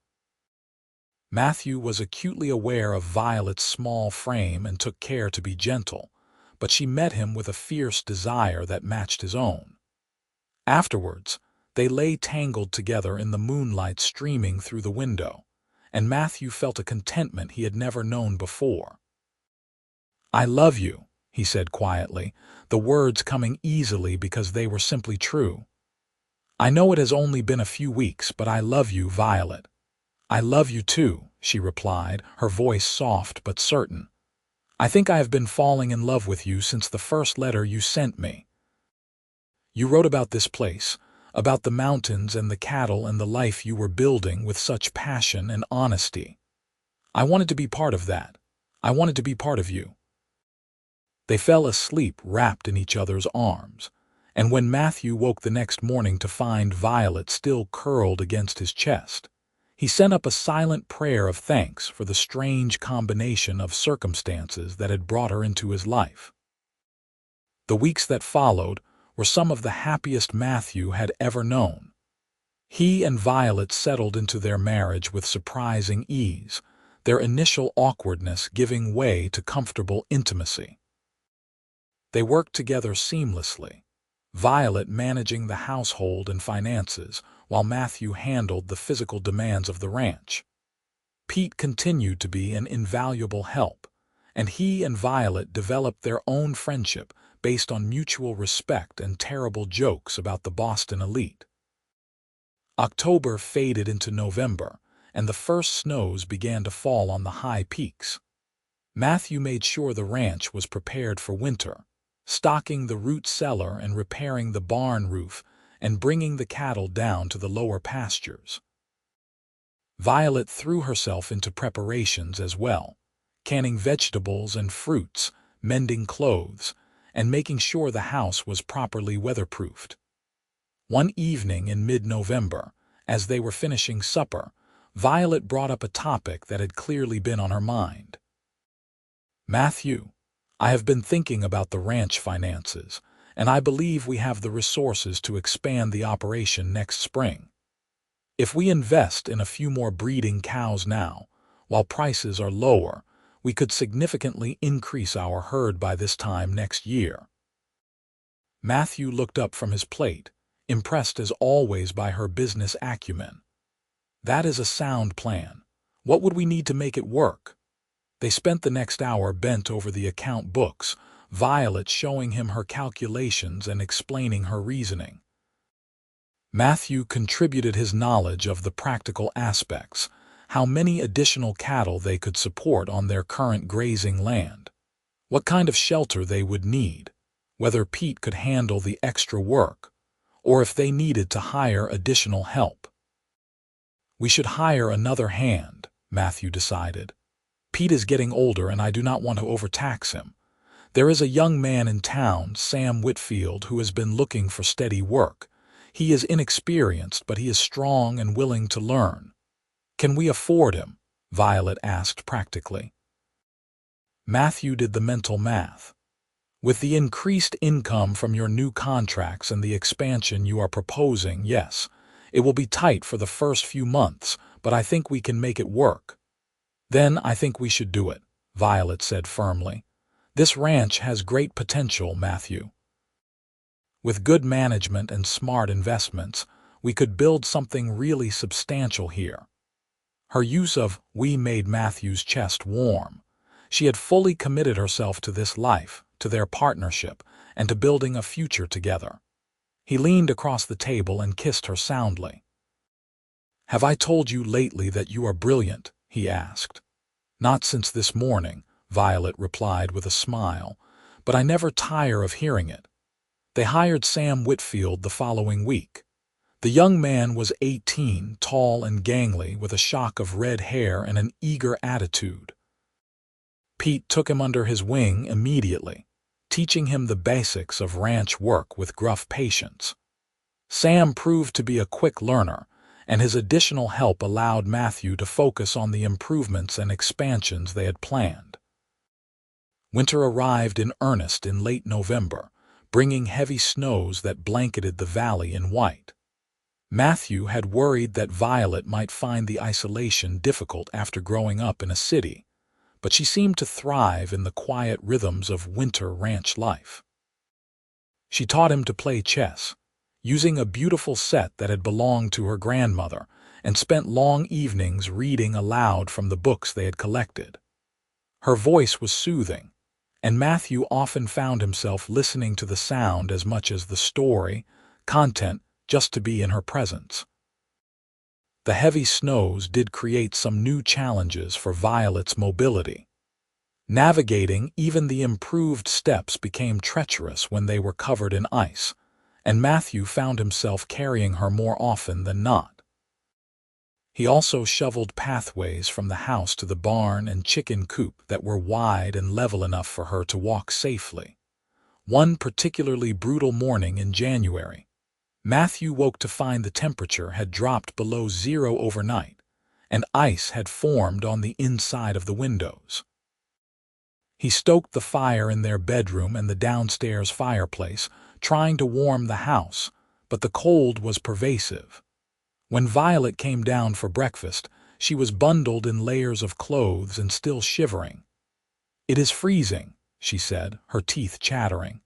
Matthew was acutely aware of Violet's small frame and took care to be gentle, but she met him with a fierce desire that matched his own. Afterwards, they lay tangled together in the moonlight streaming through the window, and Matthew felt a contentment he had never known before. "I love you," he said quietly, the words coming easily because they were simply true. "I know it has only been a few weeks, but I love you, Violet." "I love you too," she replied, her voice soft but certain. "I think I have been falling in love with you since the first letter you sent me. You wrote about this place, about the mountains and the cattle and the life you were building with such passion and honesty. I wanted to be part of that. I wanted to be part of you." They fell asleep wrapped in each other's arms, and when Matthew woke the next morning to find Violet still curled against his chest, he sent up a silent prayer of thanks for the strange combination of circumstances that had brought her into his life. The weeks that followed were some of the happiest Matthew had ever known. He and Violet settled into their marriage with surprising ease, their initial awkwardness giving way to comfortable intimacy. They worked together seamlessly, Violet managing the household and finances, while Matthew handled the physical demands of the ranch. Pete continued to be an invaluable help, and he and Violet developed their own friendship based on mutual respect and terrible jokes about the Boston elite. October faded into November, and the first snows began to fall on the high peaks. Matthew made sure the ranch was prepared for winter, stocking the root cellar and repairing the barn roof and bringing the cattle down to the lower pastures. Violet threw herself into preparations as well, canning vegetables and fruits, mending clothes, and making sure the house was properly weatherproofed. One evening in mid-November, as they were finishing supper, Violet brought up a topic that had clearly been on her mind. "Matthew, I have been thinking about the ranch finances, and I believe we have the resources to expand the operation next spring. If we invest in a few more breeding cows now, while prices are lower, we could significantly increase our herd by this time next year." Matthew looked up from his plate, impressed as always by her business acumen. "That is a sound plan. What would we need to make it work?" They spent the next hour bent over the account books, Violet showing him her calculations and explaining her reasoning. Matthew contributed his knowledge of the practical aspects, how many additional cattle they could support on their current grazing land, what kind of shelter they would need, whether Pete could handle the extra work, or if they needed to hire additional help. "We should hire another hand," Matthew decided. "Pete is getting older and I do not want to overtax him. There is a young man in town, Sam Whitfield, who has been looking for steady work. He is inexperienced, but he is strong and willing to learn." "Can we afford him?" Violet asked practically. Matthew did the mental math. "With the increased income from your new contracts and the expansion you are proposing, yes, it will be tight for the first few months, but I think we can make it work." "Then I think we should do it," Violet said firmly. "This ranch has great potential, Matthew. With good management and smart investments, we could build something really substantial here." Her use of "we" made Matthew's chest warm, She had fully committed herself to this life, to their partnership, and to building a future together. He leaned across the table and kissed her soundly. "Have I told you lately that you are brilliant?" he asked. "Not since this morning," Violet replied with a smile, "but I never tire of hearing it." They hired Sam Whitfield the following week. The young man was 18, tall and gangly, with a shock of red hair and an eager attitude. Pete took him under his wing immediately, teaching him the basics of ranch work with gruff patience. Sam proved to be a quick learner, and his additional help allowed Matthew to focus on the improvements and expansions they had planned. Winter arrived in earnest in late November, bringing heavy snows that blanketed the valley in white. Matthew had worried that Violet might find the isolation difficult after growing up in a city, but she seemed to thrive in the quiet rhythms of winter ranch life. She taught him to play chess, using a beautiful set that had belonged to her grandmother, and spent long evenings reading aloud from the books they had collected. Her voice was soothing, and Matthew often found himself listening to the sound as much as the story, content, just to be in her presence. The heavy snows did create some new challenges for Violet's mobility. Navigating even the improved steps became treacherous when they were covered in ice, and Matthew found himself carrying her more often than not. He also shoveled pathways from the house to the barn and chicken coop that were wide and level enough for her to walk safely. One particularly brutal morning in January, Matthew woke to find the temperature had dropped below zero overnight, and ice had formed on the inside of the windows. He stoked the fire in their bedroom and the downstairs fireplace, trying to warm the house, but the cold was pervasive. When Violet came down for breakfast, she was bundled in layers of clothes and still shivering. "It is freezing," she said, her teeth chattering.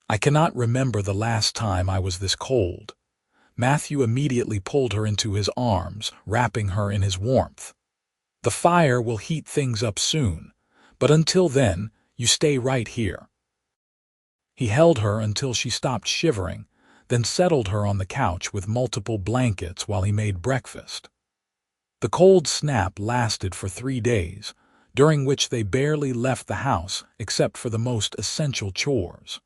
"I cannot remember the last time I was this cold." Matthew immediately pulled her into his arms, wrapping her in his warmth. "The fire will heat things up soon, but until then, you stay right here." He held her until she stopped shivering, then settled her on the couch with multiple blankets while he made breakfast. The cold snap lasted for 3 days, during which they barely left the house except for the most essential chores.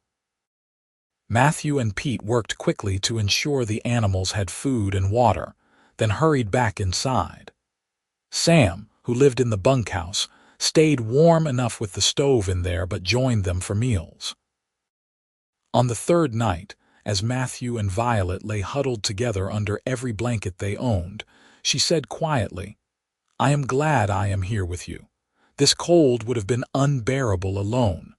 Matthew and Pete worked quickly to ensure the animals had food and water, then hurried back inside. Sam, who lived in the bunkhouse, stayed warm enough with the stove in there but joined them for meals. On the third night, as Matthew and Violet lay huddled together under every blanket they owned, she said quietly, "I am glad I am here with you. This cold would have been unbearable alone."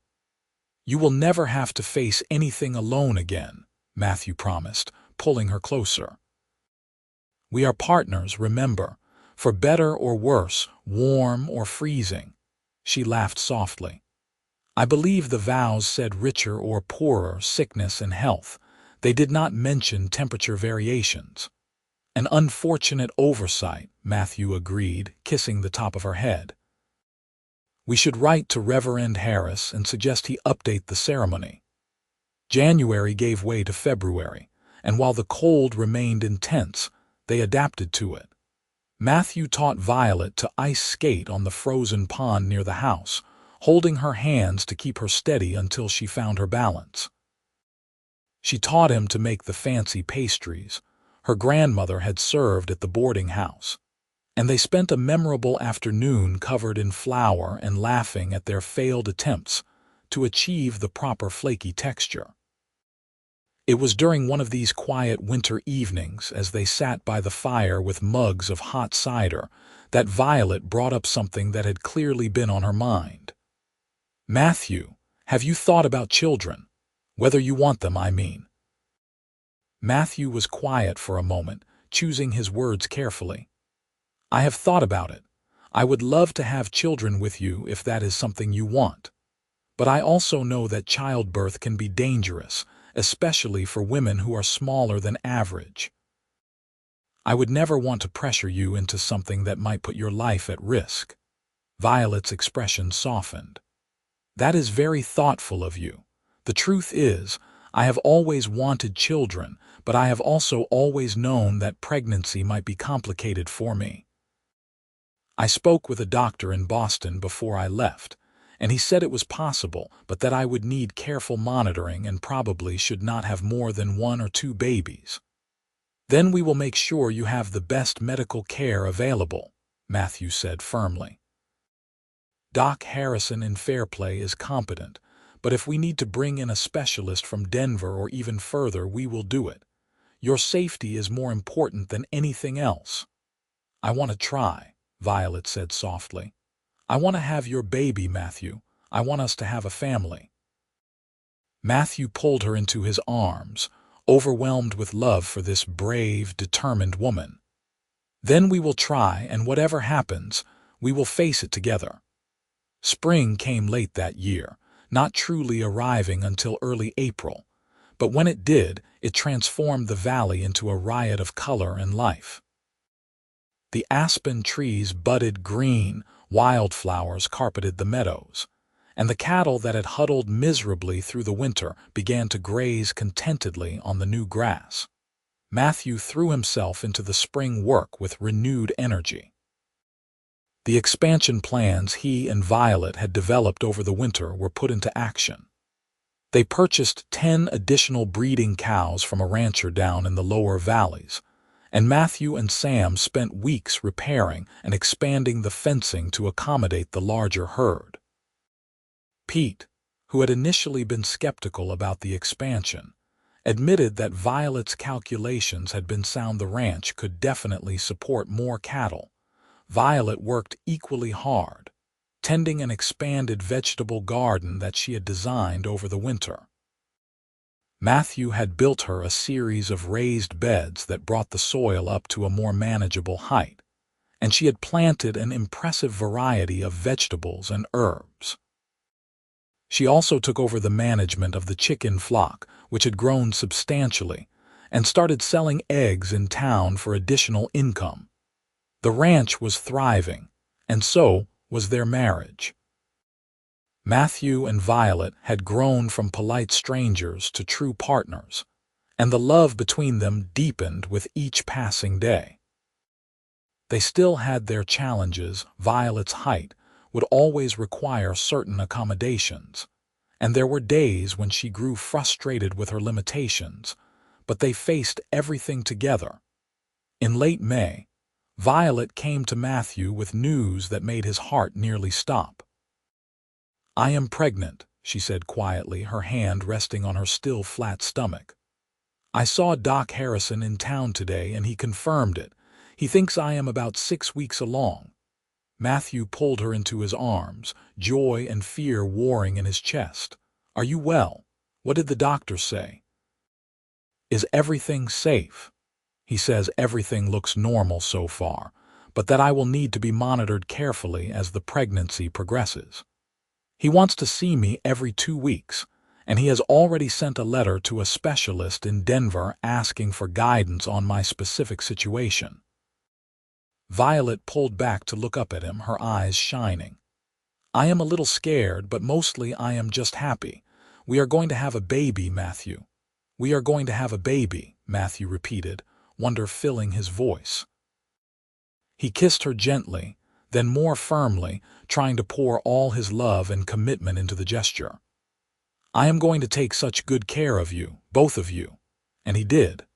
"You will never have to face anything alone again," Matthew promised, pulling her closer. "We are partners, remember, for better or worse, warm or freezing." She laughed softly. "I believe the vows said richer or poorer, sickness and health. They did not mention temperature variations." "An unfortunate oversight," Matthew agreed, kissing the top of her head. "We should write to Reverend Harris and suggest he update the ceremony." January gave way to February, and while the cold remained intense, they adapted to it. Matthew taught Violet to ice skate on the frozen pond near the house, holding her hands to keep her steady until she found her balance. She taught him to make the fancy pastries her grandmother had served at the boarding house, and they spent a memorable afternoon covered in flour and laughing at their failed attempts to achieve the proper flaky texture. It was during one of these quiet winter evenings, as they sat by the fire with mugs of hot cider, that Violet brought up something that had clearly been on her mind. "Matthew, have you thought about children? Whether you want them, I mean." Matthew was quiet for a moment, choosing his words carefully. "I have thought about it. I would love to have children with you if that is something you want. But I also know that childbirth can be dangerous, especially for women who are smaller than average. I would never want to pressure you into something that might put your life at risk." Violet's expression softened. "That is very thoughtful of you. The truth is, I have always wanted children, but I have also always known that pregnancy might be complicated for me. I spoke with a doctor in Boston before I left, and he said it was possible, but that I would need careful monitoring and probably should not have more than 1 or 2 babies. Then we will make sure you have the best medical care available," Matthew said firmly. "Doc Harrison in Fairplay is competent, but if we need to bring in a specialist from Denver or even further, we will do it. Your safety is more important than anything else." "I want to try," Violet said softly. "I want to have your baby, Matthew. I want us to have a family." Matthew pulled her into his arms, overwhelmed with love for this brave, determined woman. "Then we will try, and whatever happens, we will face it together." Spring came late that year, not truly arriving until early April, but when it did, it transformed the valley into a riot of color and life. The aspen trees budded green, wildflowers carpeted the meadows, and the cattle that had huddled miserably through the winter began to graze contentedly on the new grass. Matthew threw himself into the spring work with renewed energy. The expansion plans he and Violet had developed over the winter were put into action. They purchased 10 additional breeding cows from a rancher down in the lower valleys, and Matthew and Sam spent weeks repairing and expanding the fencing to accommodate the larger herd. Pete, who had initially been skeptical about the expansion, admitted that Violet's calculations had been sound. The ranch could definitely support more cattle. Violet worked equally hard, tending an expanded vegetable garden that she had designed over the winter. Matthew had built her a series of raised beds that brought the soil up to a more manageable height, and she had planted an impressive variety of vegetables and herbs. She also took over the management of the chicken flock, which had grown substantially, and started selling eggs in town for additional income. The ranch was thriving, and so was their marriage. Matthew and Violet had grown from polite strangers to true partners, and the love between them deepened with each passing day. They still had their challenges. Violet's height would always require certain accommodations, and there were days when she grew frustrated with her limitations, but they faced everything together. In late May, Violet came to Matthew with news that made his heart nearly stop. "I am pregnant," she said quietly, her hand resting on her still flat stomach. "I saw Doc Harrison in town today and he confirmed it. He thinks I am about 6 weeks along." Matthew pulled her into his arms, joy and fear warring in his chest. "Are you well? What did the doctor say?" "Is everything safe?" "He says everything looks normal so far, but that I will need to be monitored carefully as the pregnancy progresses. He wants to see me every 2 weeks, and he has already sent a letter to a specialist in Denver asking for guidance on my specific situation." Violet pulled back to look up at him, her eyes shining. "I am a little scared, but mostly I am just happy. We are going to have a baby, Matthew." "We are going to have a baby," Matthew repeated, wonder filling his voice. He kissed her gently, then more firmly, trying to pour all his love and commitment into the gesture. "I am going to take such good care of you, both of you." And he did.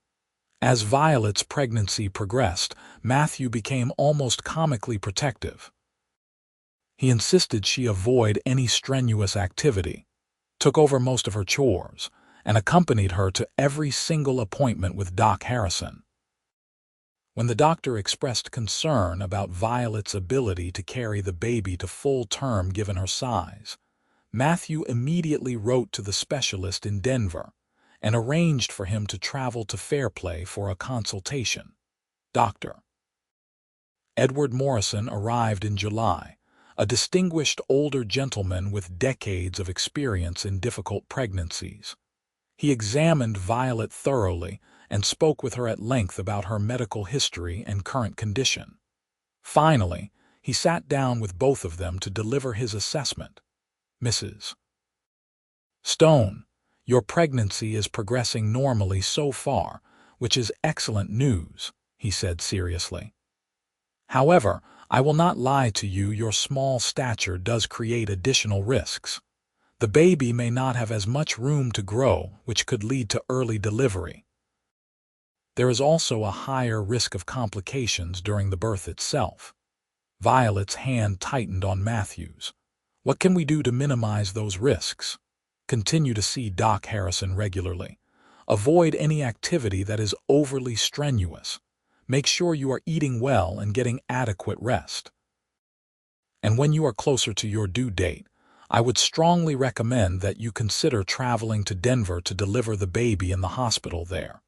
As Violet's pregnancy progressed, Matthew became almost comically protective. He insisted she avoid any strenuous activity, took over most of her chores, and accompanied her to every single appointment with Doc Harrison. When the doctor expressed concern about Violet's ability to carry the baby to full term given her size, Matthew immediately wrote to the specialist in Denver and arranged for him to travel to Fairplay for a consultation. Dr. Edward Morrison arrived in July, a distinguished older gentleman with decades of experience in difficult pregnancies. He examined Violet thoroughly and spoke with her at length about her medical history and current condition. Finally, He sat down with both of them to deliver his assessment. "Mrs. Stone, your pregnancy is progressing normally so far, which is excellent news," he said seriously. "However, I will not lie to you, your small stature does create additional risks. The baby may not have as much room to grow, which could lead to early delivery. There is also a higher risk of complications during the birth itself." Violet's hand tightened on Matthew's. "What can we do to minimize those risks?" "Continue to see Doc Harrison regularly. Avoid any activity that is overly strenuous. Make sure you are eating well and getting adequate rest. And when you are closer to your due date, I would strongly recommend that you consider traveling to Denver to deliver the baby in the hospital there.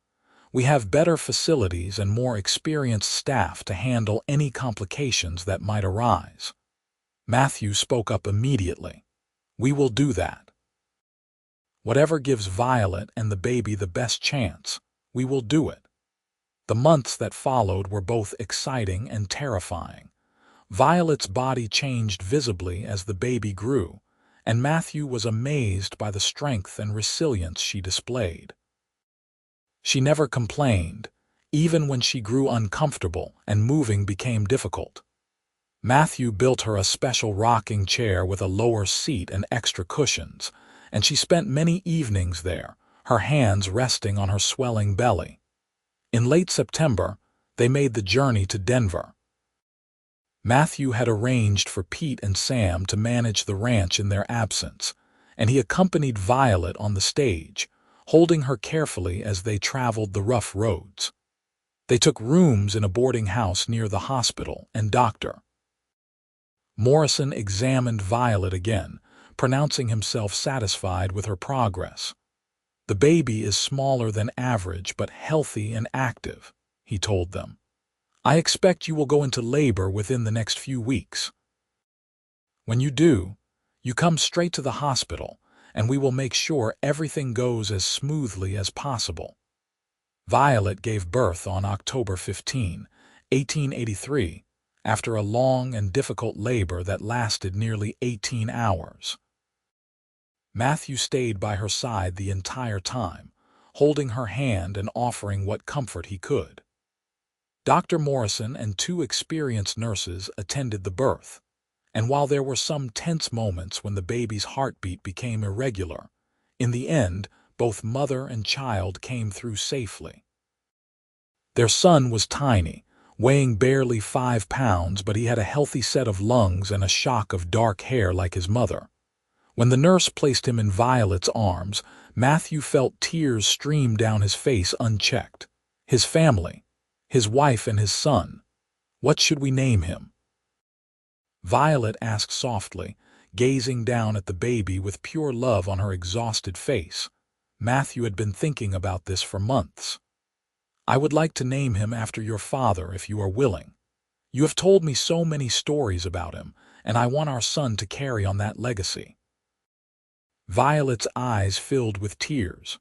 We have better facilities and more experienced staff to handle any complications that might arise." Matthew spoke up immediately. "We will do that. Whatever gives Violet and the baby the best chance, we will do it." The months that followed were both exciting and terrifying. Violet's body changed visibly as the baby grew, and Matthew was amazed by the strength and resilience she displayed. She never complained, even when she grew uncomfortable and moving became difficult. Matthew built her a special rocking chair with a lower seat and extra cushions, and she spent many evenings there, her hands resting on her swelling belly. In late September, they made the journey to Denver. Matthew had arranged for Pete and Sam to manage the ranch in their absence, and he accompanied Violet on the stage, holding her carefully as they traveled the rough roads. They took rooms in a boarding house near the hospital, and Dr. Morrison examined Violet again, pronouncing himself satisfied with her progress. "The baby is smaller than average but healthy and active," he told them. "I expect you will go into labor within the next few weeks. When you do, you come straight to the hospital, and we will make sure everything goes as smoothly as possible." Violet gave birth on October 15, 1883, after a long and difficult labor that lasted nearly 18 hours. Matthew stayed by her side the entire time, holding her hand and offering what comfort he could. Dr. Morrison and 2 experienced nurses attended the birth, and while there were some tense moments when the baby's heartbeat became irregular, in the end, both mother and child came through safely. Their son was tiny, weighing barely 5 pounds, but he had a healthy set of lungs and a shock of dark hair like his mother. When the nurse placed him in Violet's arms, Matthew felt tears stream down his face unchecked. His family, his wife and his son. "What should we name him?" Violet asked softly, gazing down at the baby with pure love on her exhausted face. Matthew had been thinking about this for months. "I would like to name him after your father if you are willing. You have told me so many stories about him, and I want our son to carry on that legacy." Violet's eyes filled with tears.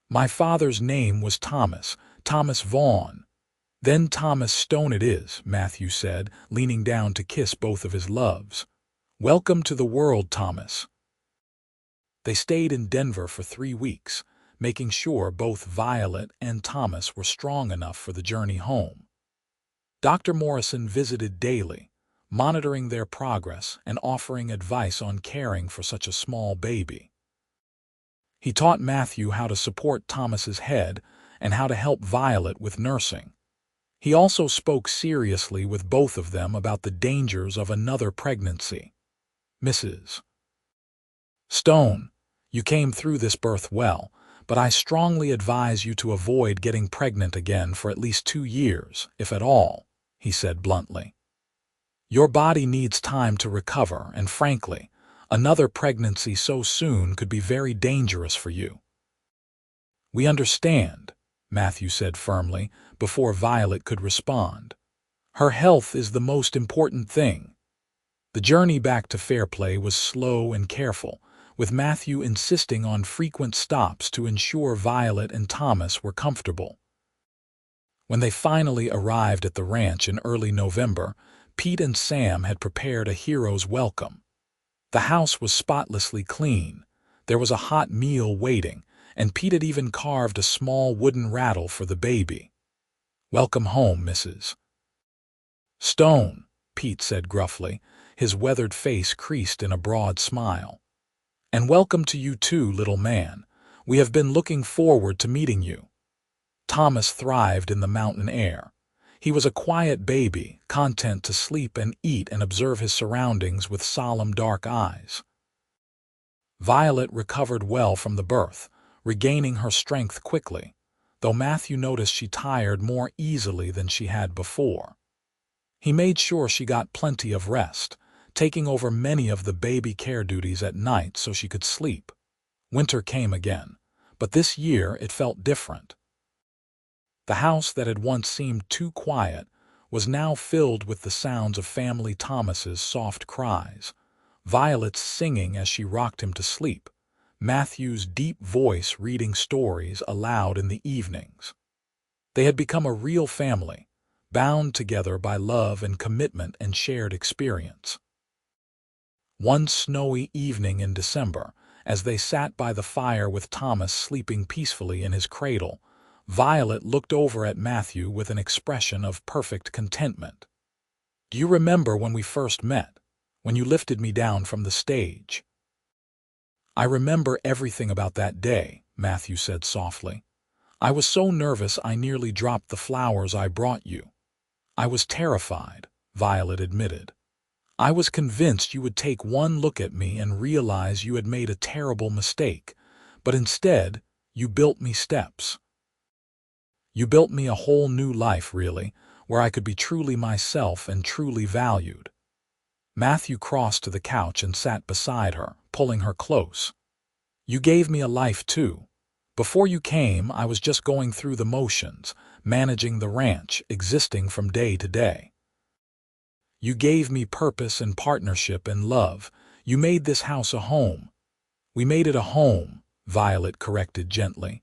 "My father's name was Thomas Vaughn." "Then Thomas Stone it is," Matthew said, leaning down to kiss both of his loves. "Welcome to the world, Thomas." They stayed in Denver for 3 weeks, making sure both Violet and Thomas were strong enough for the journey home. Dr. Morrison visited daily, monitoring their progress and offering advice on caring for such a small baby. He taught Matthew how to support Thomas's head and how to help Violet with nursing. He also spoke seriously with both of them about the dangers of another pregnancy. "Mrs. Stone, you came through this birth well, but I strongly advise you to avoid getting pregnant again for at least 2 years, if at all," he said bluntly. "Your body needs time to recover, and frankly, another pregnancy so soon could be very dangerous for you." "We understand," Matthew said firmly, before Violet could respond. "Her health is the most important thing." The journey back to Fairplay was slow and careful, with Matthew insisting on frequent stops to ensure Violet and Thomas were comfortable. When they finally arrived at the ranch in early November, Pete and Sam had prepared a hero's welcome. The house was spotlessly clean. There was a hot meal waiting, and Pete had even carved a small wooden rattle for the baby. "Welcome home, Mrs. Stone," Pete said gruffly, his weathered face creased in a broad smile. "And welcome to you too, little man. We have been looking forward to meeting you." Thomas thrived in the mountain air. He was a quiet baby, content to sleep and eat and observe his surroundings with solemn dark eyes. Violet recovered well from the birth, regaining her strength quickly, though Matthew noticed she tired more easily than she had before. He made sure she got plenty of rest, taking over many of the baby care duties at night so she could sleep. Winter came again, but this year it felt different. The house that had once seemed too quiet was now filled with the sounds of family Thomas's soft cries, Violet's singing as she rocked him to sleep, Matthew's deep voice reading stories aloud in the evenings. They had become a real family, bound together by love and commitment and shared experience. One snowy evening in December, as they sat by the fire with Thomas sleeping peacefully in his cradle, Violet looked over at Matthew with an expression of perfect contentment. "Do you remember when we first met, when you lifted me down from the stage?" "I remember everything about that day," Matthew said softly. "I was so nervous I nearly dropped the flowers I brought you." "I was terrified," Violet admitted. "I was convinced you would take one look at me and realize you had made a terrible mistake, but instead, you built me steps. You built me a whole new life, really, where I could be truly myself and truly valued." Matthew crossed to the couch and sat beside her, pulling her close. "You gave me a life, too. Before you came, I was just going through the motions, managing the ranch, existing from day to day. You gave me purpose and partnership and love. You made this house a home." "We made it a home," Violet corrected gently.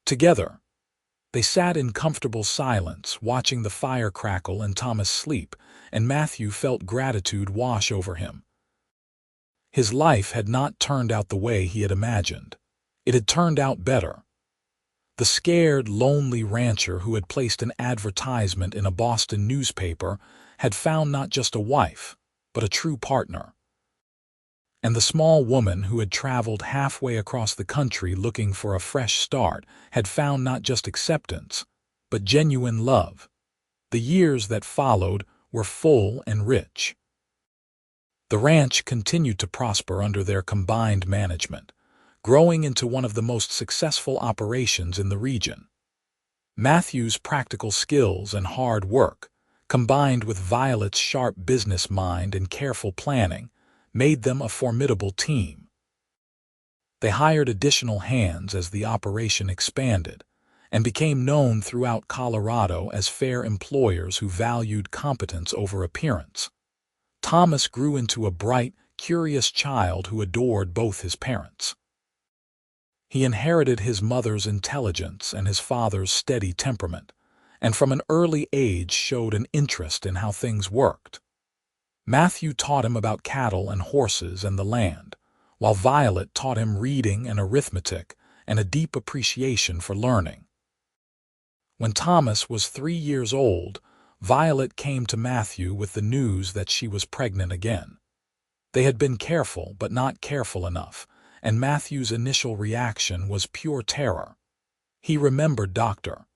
"Together." They sat in comfortable silence, watching the fire crackle and Thomas sleep, and Matthew felt gratitude wash over him. His life had not turned out the way he had imagined. It had turned out better. The scared, lonely rancher who had placed an advertisement in a Boston newspaper had found not just a wife, but a true partner. And the small woman who had traveled halfway across the country looking for a fresh start had found not just acceptance, but genuine love. The years that followed were full and rich. The ranch continued to prosper under their combined management, growing into one of the most successful operations in the region. Matthew's practical skills and hard work, combined with Violet's sharp business mind and careful planning, made them a formidable team. They hired additional hands as the operation expanded, and became known throughout Colorado as fair employers who valued competence over appearance. Thomas grew into a bright, curious child who adored both his parents. He inherited his mother's intelligence and his father's steady temperament, and from an early age showed an interest in how things worked. Matthew taught him about cattle and horses and the land, while Violet taught him reading and arithmetic and a deep appreciation for learning. When Thomas was 3 years old, Violet came to Matthew with the news that she was pregnant again. They had been careful but not careful enough, and Matthew's initial reaction was pure terror. He remembered Dr.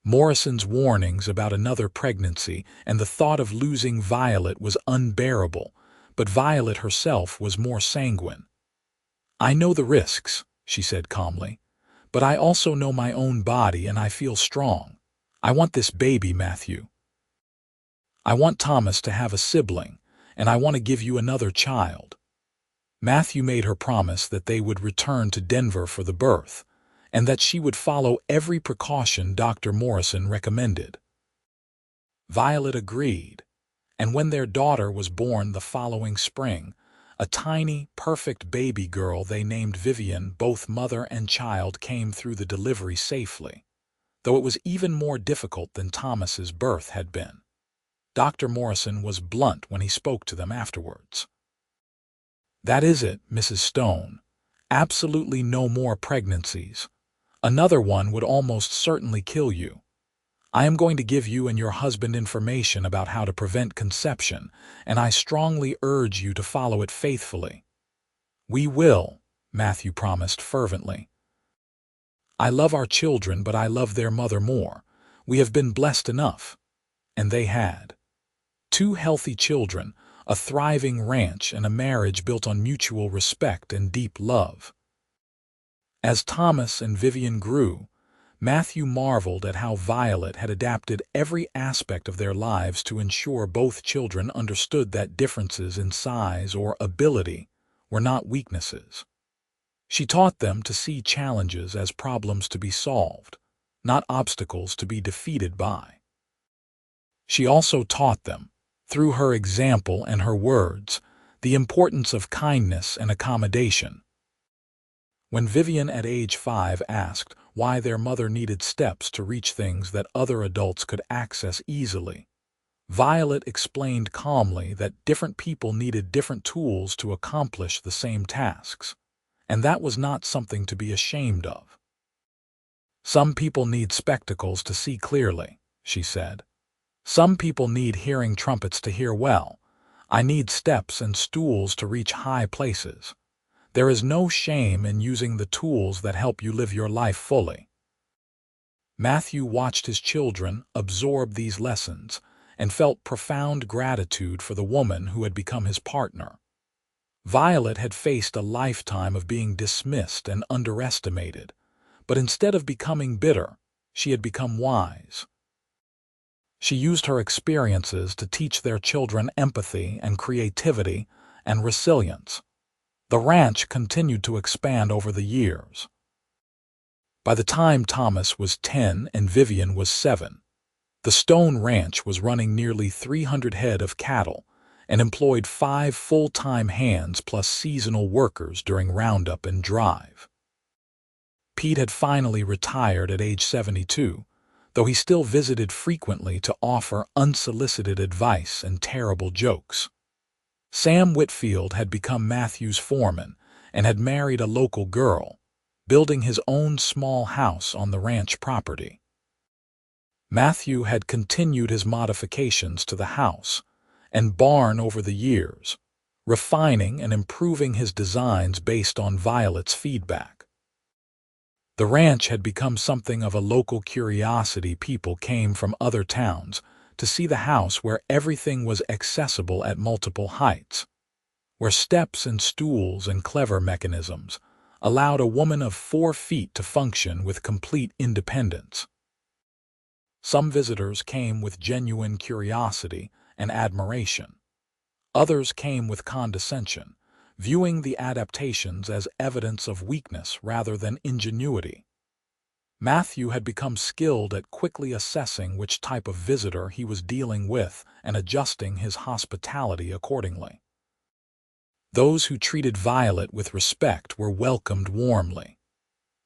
Morrison's warnings about another pregnancy, and the thought of losing Violet was unbearable, but Violet herself was more sanguine. "I know the risks," she said calmly, "but I also know my own body and I feel strong. I want this baby, Matthew. I want Thomas to have a sibling, and I want to give you another child." Matthew made her promise that they would return to Denver for the birth, and that she would follow every precaution Dr. Morrison recommended. Violet agreed, and when their daughter was born the following spring, a tiny, perfect baby girl they named Vivian, both mother and child came through the delivery safely, though it was even more difficult than Thomas's birth had been. Dr. Morrison was blunt when he spoke to them afterwards. "That is it, Mrs. Stone. Absolutely no more pregnancies. Another one would almost certainly kill you. I am going to give you and your husband information about how to prevent conception, and I strongly urge you to follow it faithfully." "We will," Matthew promised fervently. "I love our children, but I love their mother more. We have been blessed enough." And they had. 2 healthy children, a thriving ranch, and a marriage built on mutual respect and deep love. As Thomas and Vivian grew, Matthew marveled at how Violet had adapted every aspect of their lives to ensure both children understood that differences in size or ability were not weaknesses. She taught them to see challenges as problems to be solved, not obstacles to be defeated by. She also taught them, through her example and her words, the importance of kindness and accommodation. When Vivian at age 5 asked why their mother needed steps to reach things that other adults could access easily, Violet explained calmly that different people needed different tools to accomplish the same tasks, and that was not something to be ashamed of. "Some people need spectacles to see clearly," she said. "Some people need hearing trumpets to hear well. I need steps and stools to reach high places. There is no shame in using the tools that help you live your life fully." Matthew watched his children absorb these lessons and felt profound gratitude for the woman who had become his partner. Violet had faced a lifetime of being dismissed and underestimated, but instead of becoming bitter, she had become wise. She used her experiences to teach their children empathy and creativity and resilience. The ranch continued to expand over the years. By the time Thomas was 10 and Vivian was 7, the Stone Ranch was running nearly 300 head of cattle and employed 5 full-time hands plus seasonal workers during roundup and drive. Pete had finally retired at age 72, though he still visited frequently to offer unsolicited advice and terrible jokes. Sam Whitfield had become Matthew's foreman and had married a local girl, building his own small house on the ranch property. Matthew had continued his modifications to the house and barn over the years, refining and improving his designs based on Violet's feedback. The ranch had become something of a local curiosity. People came from other towns to see the house, where everything was accessible at multiple heights, where steps and stools and clever mechanisms allowed a woman of 4 feet to function with complete independence. Some visitors came with genuine curiosity and admiration. Others came with condescension, viewing the adaptations as evidence of weakness rather than ingenuity. Matthew had become skilled at quickly assessing which type of visitor he was dealing with and adjusting his hospitality accordingly. Those who treated Violet with respect were welcomed warmly.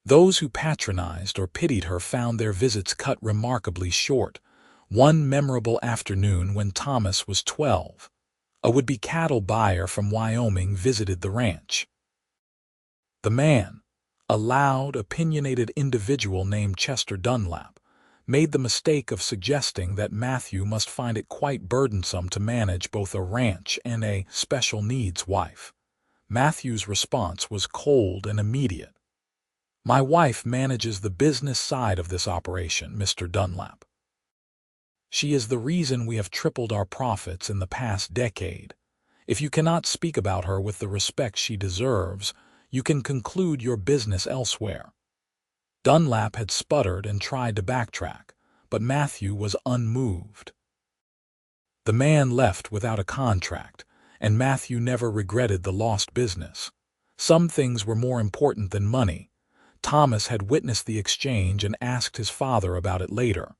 Those who patronized or pitied her found their visits cut remarkably short. One memorable afternoon when Thomas was 12, a would-be cattle buyer from Wyoming visited the ranch. The man, a loud, opinionated individual named Chester Dunlap, made the mistake of suggesting that Matthew must find it quite burdensome to manage both a ranch and a special needs wife. Matthew's response was cold and immediate. "My wife manages the business side of this operation, Mr. Dunlap. She is the reason we have tripled our profits in the past decade. If you cannot speak about her with the respect she deserves, you can conclude your business elsewhere." Dunlap had sputtered and tried to backtrack, but Matthew was unmoved. The man left without a contract, and Matthew never regretted the lost business. Some things were more important than money. Thomas had witnessed the exchange and asked his father about it later.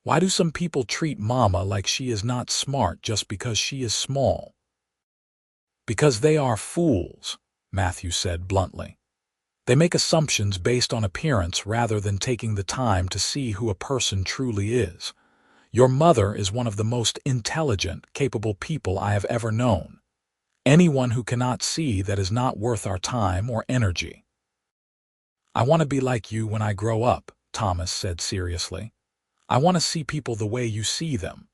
"Why do some people treat Mama like she is not smart just because she is small?" "Because they are fools," Matthew said bluntly. "They make assumptions based on appearance rather than taking the time to see who a person truly is. Your mother is one of the most intelligent, capable people I have ever known. Anyone who cannot see that is not worth our time or energy. I want to be like you when I grow up, Thomas said seriously. I want to see people the way you see them.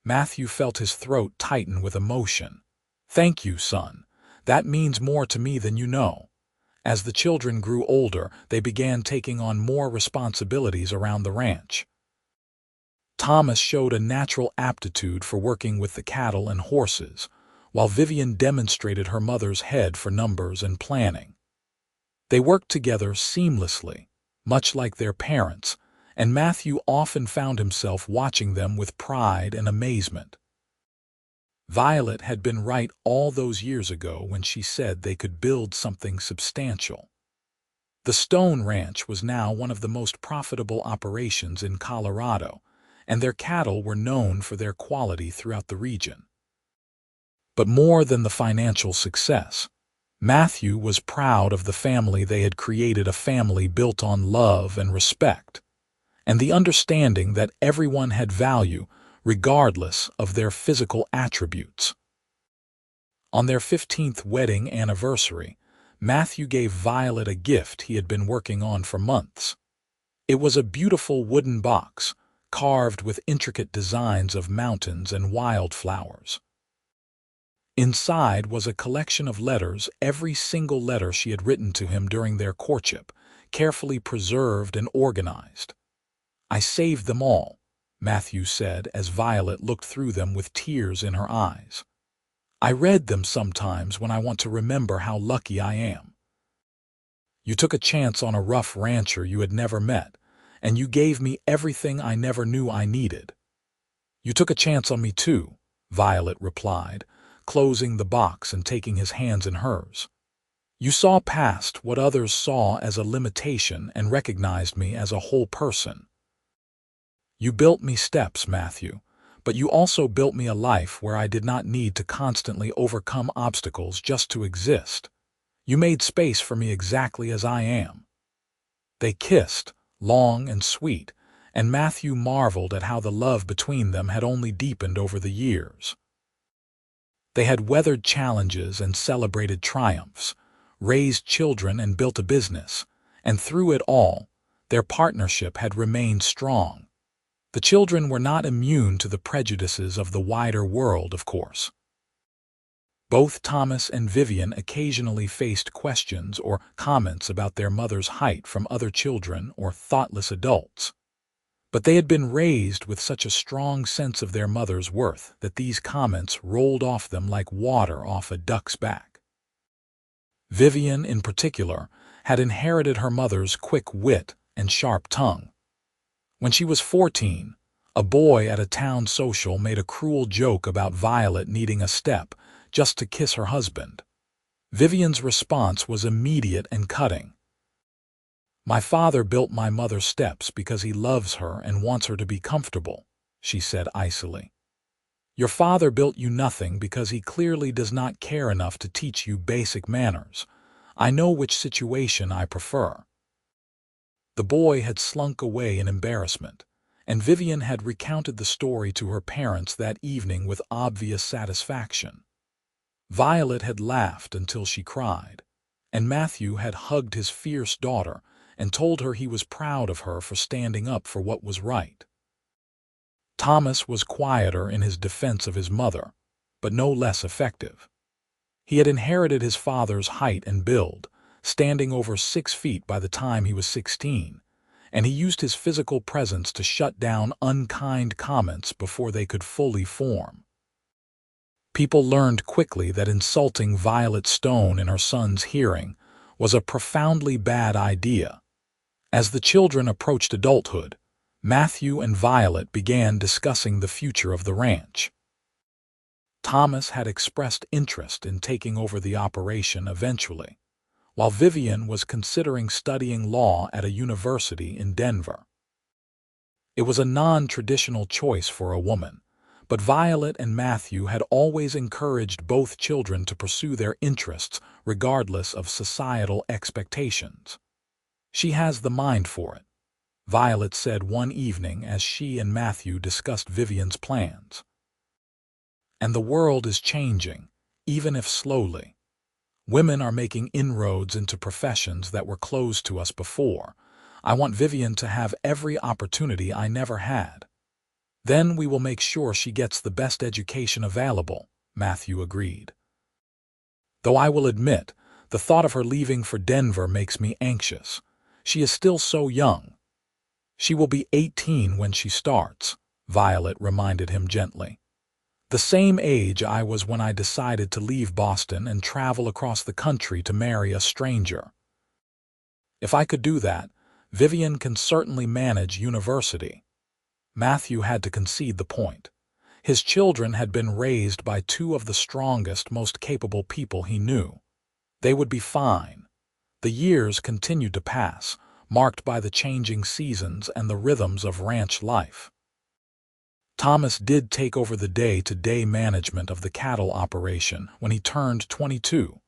Matthew felt his throat tighten with emotion. Thank you, son. That means more to me than you know. As the children grew older, they began taking on more responsibilities around the ranch. Thomas showed a natural aptitude for working with the cattle and horses, while Vivian demonstrated her mother's head for numbers and planning. They worked together seamlessly, much like their parents, and Matthew often found himself watching them with pride and amazement. Violet had been right all those years ago when she said they could build something substantial. The Stone Ranch was now one of the most profitable operations in Colorado, and their cattle were known for their quality throughout the region. But more than the financial success, Matthew was proud of the family they had created, a family built on love and respect, and the understanding that everyone had value regardless of their physical attributes. On their 15th wedding anniversary, Matthew gave Violet a gift he had been working on for months. It was a beautiful wooden box, carved with intricate designs of mountains and wildflowers. Inside was a collection of letters, every single letter she had written to him during their courtship, carefully preserved and organized. I saved them all, Matthew said as Violet looked through them with tears in her eyes. I read them sometimes when I want to remember how lucky I am. You took a chance on a rough rancher you had never met, and you gave me everything I never knew I needed. You took a chance on me too, Violet replied, closing the box and taking his hands in hers. You saw past what others saw as a limitation and recognized me as a whole person. You built me steps, Matthew, but you also built me a life where I did not need to constantly overcome obstacles just to exist. You made space for me exactly as I am. They kissed, long and sweet, and Matthew marveled at how the love between them had only deepened over the years. They had weathered challenges and celebrated triumphs, raised children and built a business, and through it all, their partnership had remained strong. The children were not immune to the prejudices of the wider world, of course. Both Thomas and Vivian occasionally faced questions or comments about their mother's height from other children or thoughtless adults. But they had been raised with such a strong sense of their mother's worth that these comments rolled off them like water off a duck's back. Vivian, in particular, had inherited her mother's quick wit and sharp tongue. When she was 14, a boy at a town social made a cruel joke about Violet needing a step just to kiss her husband. Vivian's response was immediate and cutting. My father built my mother steps because he loves her and wants her to be comfortable, she said icily. Your father built you nothing because he clearly does not care enough to teach you basic manners. I know which situation I prefer. The boy had slunk away in embarrassment, and Vivian had recounted the story to her parents that evening with obvious satisfaction. Violet had laughed until she cried, and Matthew had hugged his fierce daughter and told her he was proud of her for standing up for what was right. Thomas was quieter in his defense of his mother, but no less effective. He had inherited his father's height and build, standing over 6 feet by the time he was 16, and he used his physical presence to shut down unkind comments before they could fully form. People learned quickly that insulting Violet Stone in her son's hearing was a profoundly bad idea. As the children approached adulthood, Matthew and Violet began discussing the future of the ranch. Thomas had expressed interest in taking over the operation eventually, while Vivian was considering studying law at a university in Denver. It was a non-traditional choice for a woman, but Violet and Matthew had always encouraged both children to pursue their interests regardless of societal expectations. She has the mind for it, Violet said one evening as she and Matthew discussed Vivian's plans. And the world is changing, even if slowly. Women are making inroads into professions that were closed to us before. I want Vivian to have every opportunity I never had. Then we will make sure she gets the best education available, Matthew agreed. Though I will admit, the thought of her leaving for Denver makes me anxious. She is still so young. She will be 18 when she starts, Violet reminded him gently. The same age I was when I decided to leave Boston and travel across the country to marry a stranger. If I could do that, Vivian can certainly manage university. Matthew had to concede the point. His children had been raised by two of the strongest, most capable people he knew. They would be fine. The years continued to pass, marked by the changing seasons and the rhythms of ranch life. Thomas did take over the day-to-day management of the cattle operation when he turned 22,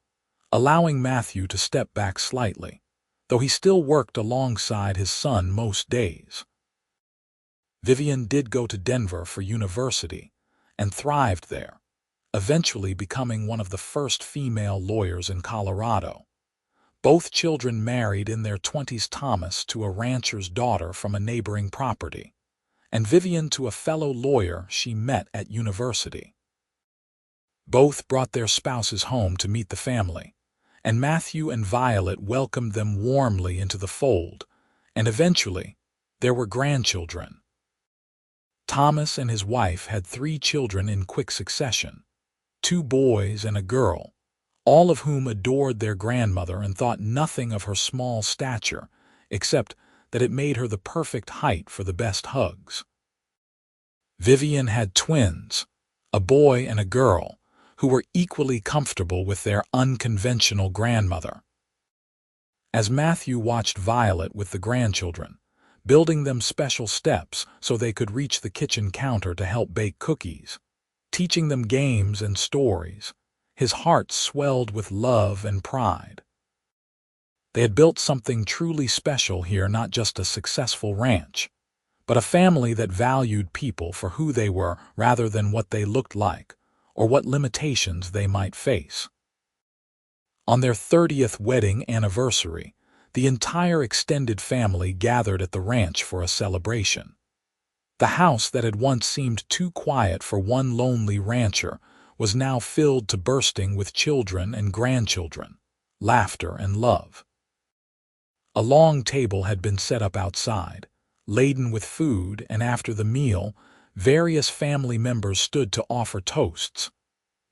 allowing Matthew to step back slightly, though he still worked alongside his son most days. Vivian did go to Denver for university and thrived there, eventually becoming one of the first female lawyers in Colorado. Both children married in their 20s, Thomas to a rancher's daughter from a neighboring property, and Vivian to a fellow lawyer she met at university. Both brought their spouses home to meet the family, and Matthew and Violet welcomed them warmly into the fold, and eventually there were grandchildren. Thomas and his wife had 3 children in quick succession, 2 boys and a girl, all of whom adored their grandmother and thought nothing of her small stature, except that it made her the perfect height for the best hugs. Vivian had twins, a boy and a girl, who were equally comfortable with their unconventional grandmother. As Matthew watched Violet with the grandchildren, building them special steps so they could reach the kitchen counter to help bake cookies, teaching them games and stories, his heart swelled with love and pride. They had built something truly special here, not just a successful ranch, but a family that valued people for who they were rather than what they looked like or what limitations they might face. On their 30th wedding anniversary, the entire extended family gathered at the ranch for a celebration. The house that had once seemed too quiet for one lonely rancher was now filled to bursting with children and grandchildren, laughter and love. A long table had been set up outside, laden with food, and after the meal, various family members stood to offer toasts.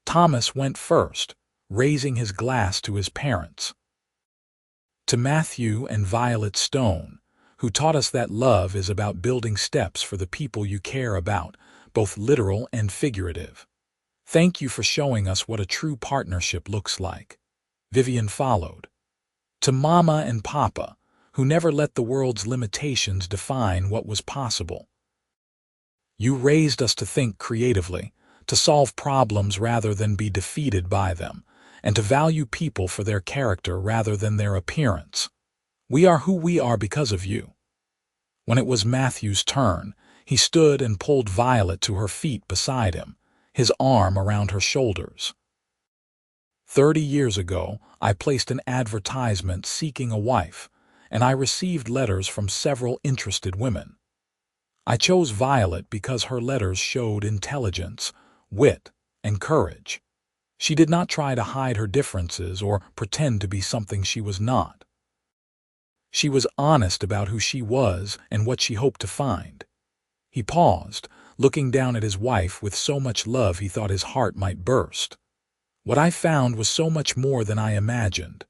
Thomas went first, raising his glass to his parents. To Matthew and Violet Stone, who taught us that love is about building steps for the people you care about, both literal and figurative. Thank you for showing us what a true partnership looks like. Vivian followed. To Mama and Papa, who never let the world's limitations define what was possible. You raised us to think creatively, to solve problems rather than be defeated by them, and to value people for their character rather than their appearance. We are who we are because of you. When it was Matthew's turn, he stood and pulled Violet to her feet beside him, his arm around her shoulders. 30 years ago, I placed an advertisement seeking a wife, and I received letters from several interested women. I chose Violet because her letters showed intelligence, wit, and courage. She did not try to hide her differences or pretend to be something she was not. She was honest about who she was and what she hoped to find. He paused, looking down at his wife with so much love he thought his heart might burst. What I found was so much more than I imagined.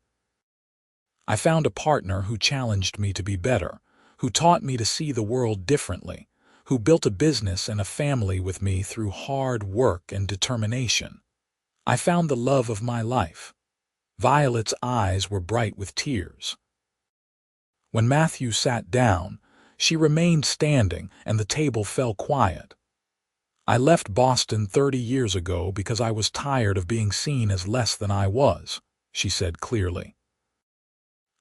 I found a partner who challenged me to be better, who taught me to see the world differently, who built a business and a family with me through hard work and determination. I found the love of my life. Violet's eyes were bright with tears. When Matthew sat down, she remained standing and the table fell quiet. I left Boston 30 years ago because I was tired of being seen as less than I was, she said clearly.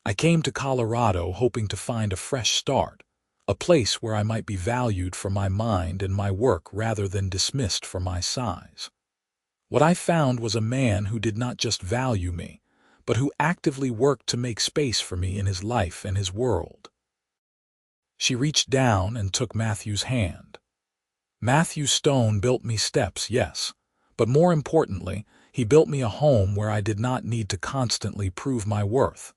I came to Colorado hoping to find a fresh start, a place where I might be valued for my mind and my work rather than dismissed for my size. What I found was a man who did not just value me, but who actively worked to make space for me in his life and his world. She reached down and took Matthew's hand. Matthew Stone built me steps, yes, but more importantly, he built me a home where I did not need to constantly prove my worth.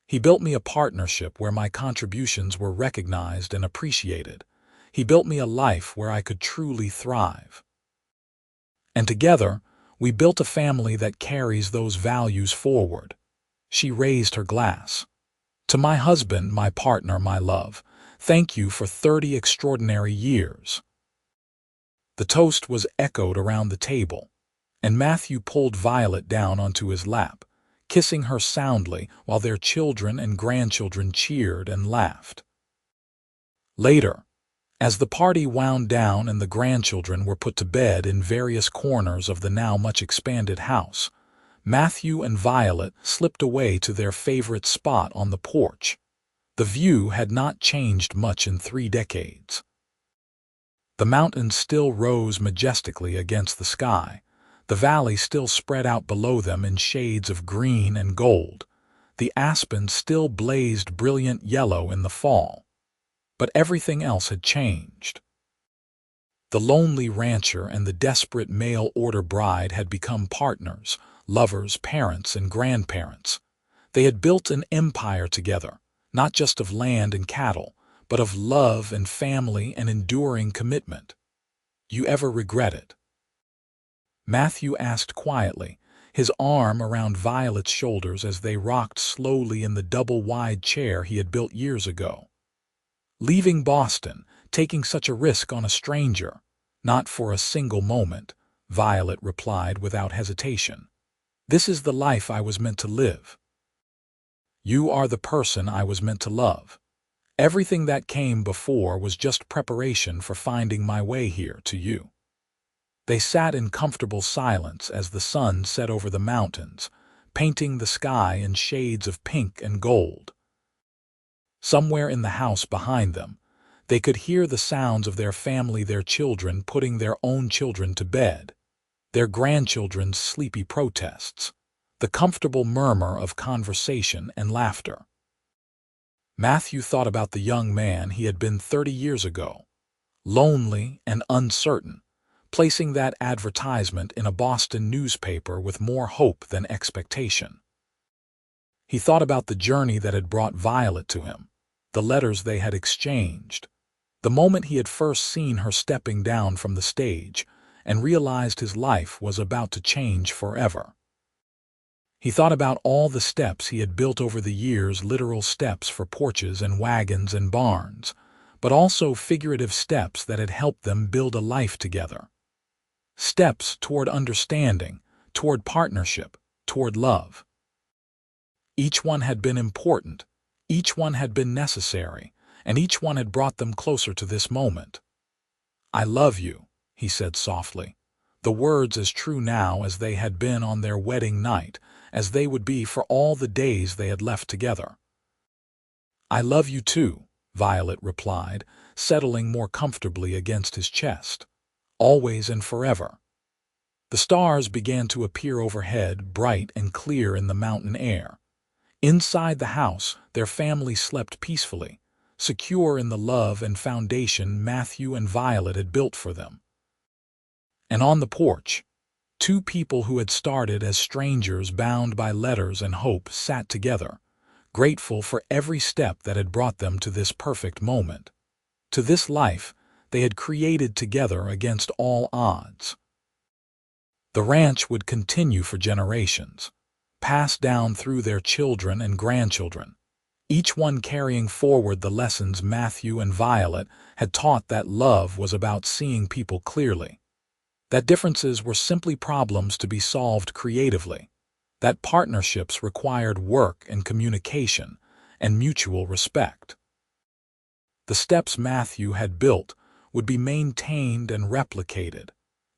He built me a partnership where my contributions were recognized and appreciated. He built me a life where I could truly thrive. And together, we built a family that carries those values forward. She raised her glass. To my husband, my partner, my love, thank you for 30 extraordinary years. The toast was echoed around the table, and Matthew pulled Violet down onto his lap, kissing her soundly while their children and grandchildren cheered and laughed. Later, as the party wound down and the grandchildren were put to bed in various corners of the now much expanded house, Matthew and Violet slipped away to their favorite spot on the porch. The view had not changed much in 3 decades. The mountains still rose majestically against the sky. The valley still spread out below them in shades of green and gold. The aspens still blazed brilliant yellow in the fall. But everything else had changed. The lonely rancher and the desperate mail-order bride had become partners, lovers, parents, and grandparents. They had built an empire together, not just of land and cattle, but of love and family and enduring commitment. You ever regret it? Matthew asked quietly, his arm around Violet's shoulders as they rocked slowly in the double-wide chair he had built years ago. Leaving Boston, taking such a risk on a stranger, not for a single moment, Violet replied without hesitation. This is the life I was meant to live. You are the person I was meant to love. Everything that came before was just preparation for finding my way here to you. They sat in comfortable silence as the sun set over the mountains, painting the sky in shades of pink and gold. Somewhere in the house behind them, they could hear the sounds of their family, their children putting their own children to bed, their grandchildren's sleepy protests, the comfortable murmur of conversation and laughter. Matthew thought about the young man he had been 30 years ago, lonely and uncertain, placing that advertisement in a Boston newspaper with more hope than expectation. He thought about the journey that had brought Violet to him, the letters they had exchanged, the moment he had first seen her stepping down from the stage and realized his life was about to change forever. He thought about all the steps he had built over the years, literal steps for porches and wagons and barns, but also figurative steps that had helped them build a life together. Steps toward understanding, toward partnership, toward love. Each one had been important, each one had been necessary, and each one had brought them closer to this moment. I love you, he said softly, the words as true now as they had been on their wedding night, as they would be for all the days they had left together. I love you too, Violet replied, settling more comfortably against his chest. Always and forever. The stars began to appear overhead, bright and clear in the mountain air. Inside the house, their family slept peacefully, secure in the love and foundation Matthew and Violet had built for them. And on the porch, 2 people who had started as strangers bound by letters and hope sat together, grateful for every step that had brought them to this perfect moment, to this life they had created together against all odds. The ranch would continue for generations, passed down through their children and grandchildren, each one carrying forward the lessons Matthew and Violet had taught, that love was about seeing people clearly, that differences were simply problems to be solved creatively, that partnerships required work and communication and mutual respect. The steps Matthew had built would be maintained and replicated,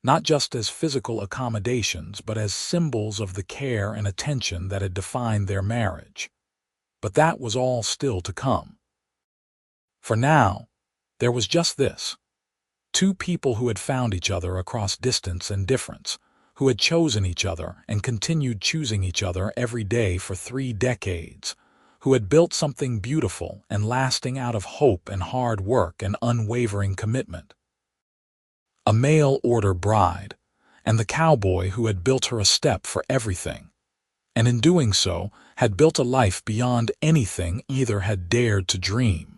not just as physical accommodations but as symbols of the care and attention that had defined their marriage. But that was all still to come. For now, There was just this. Two people who had found each other across distance and difference, who had chosen each other and continued choosing each other every day for 3 decades, who had built something beautiful and lasting out of hope and hard work and unwavering commitment. A mail-order bride, and the cowboy who had built her a step for everything, and in doing so had built a life beyond anything either had dared to dream.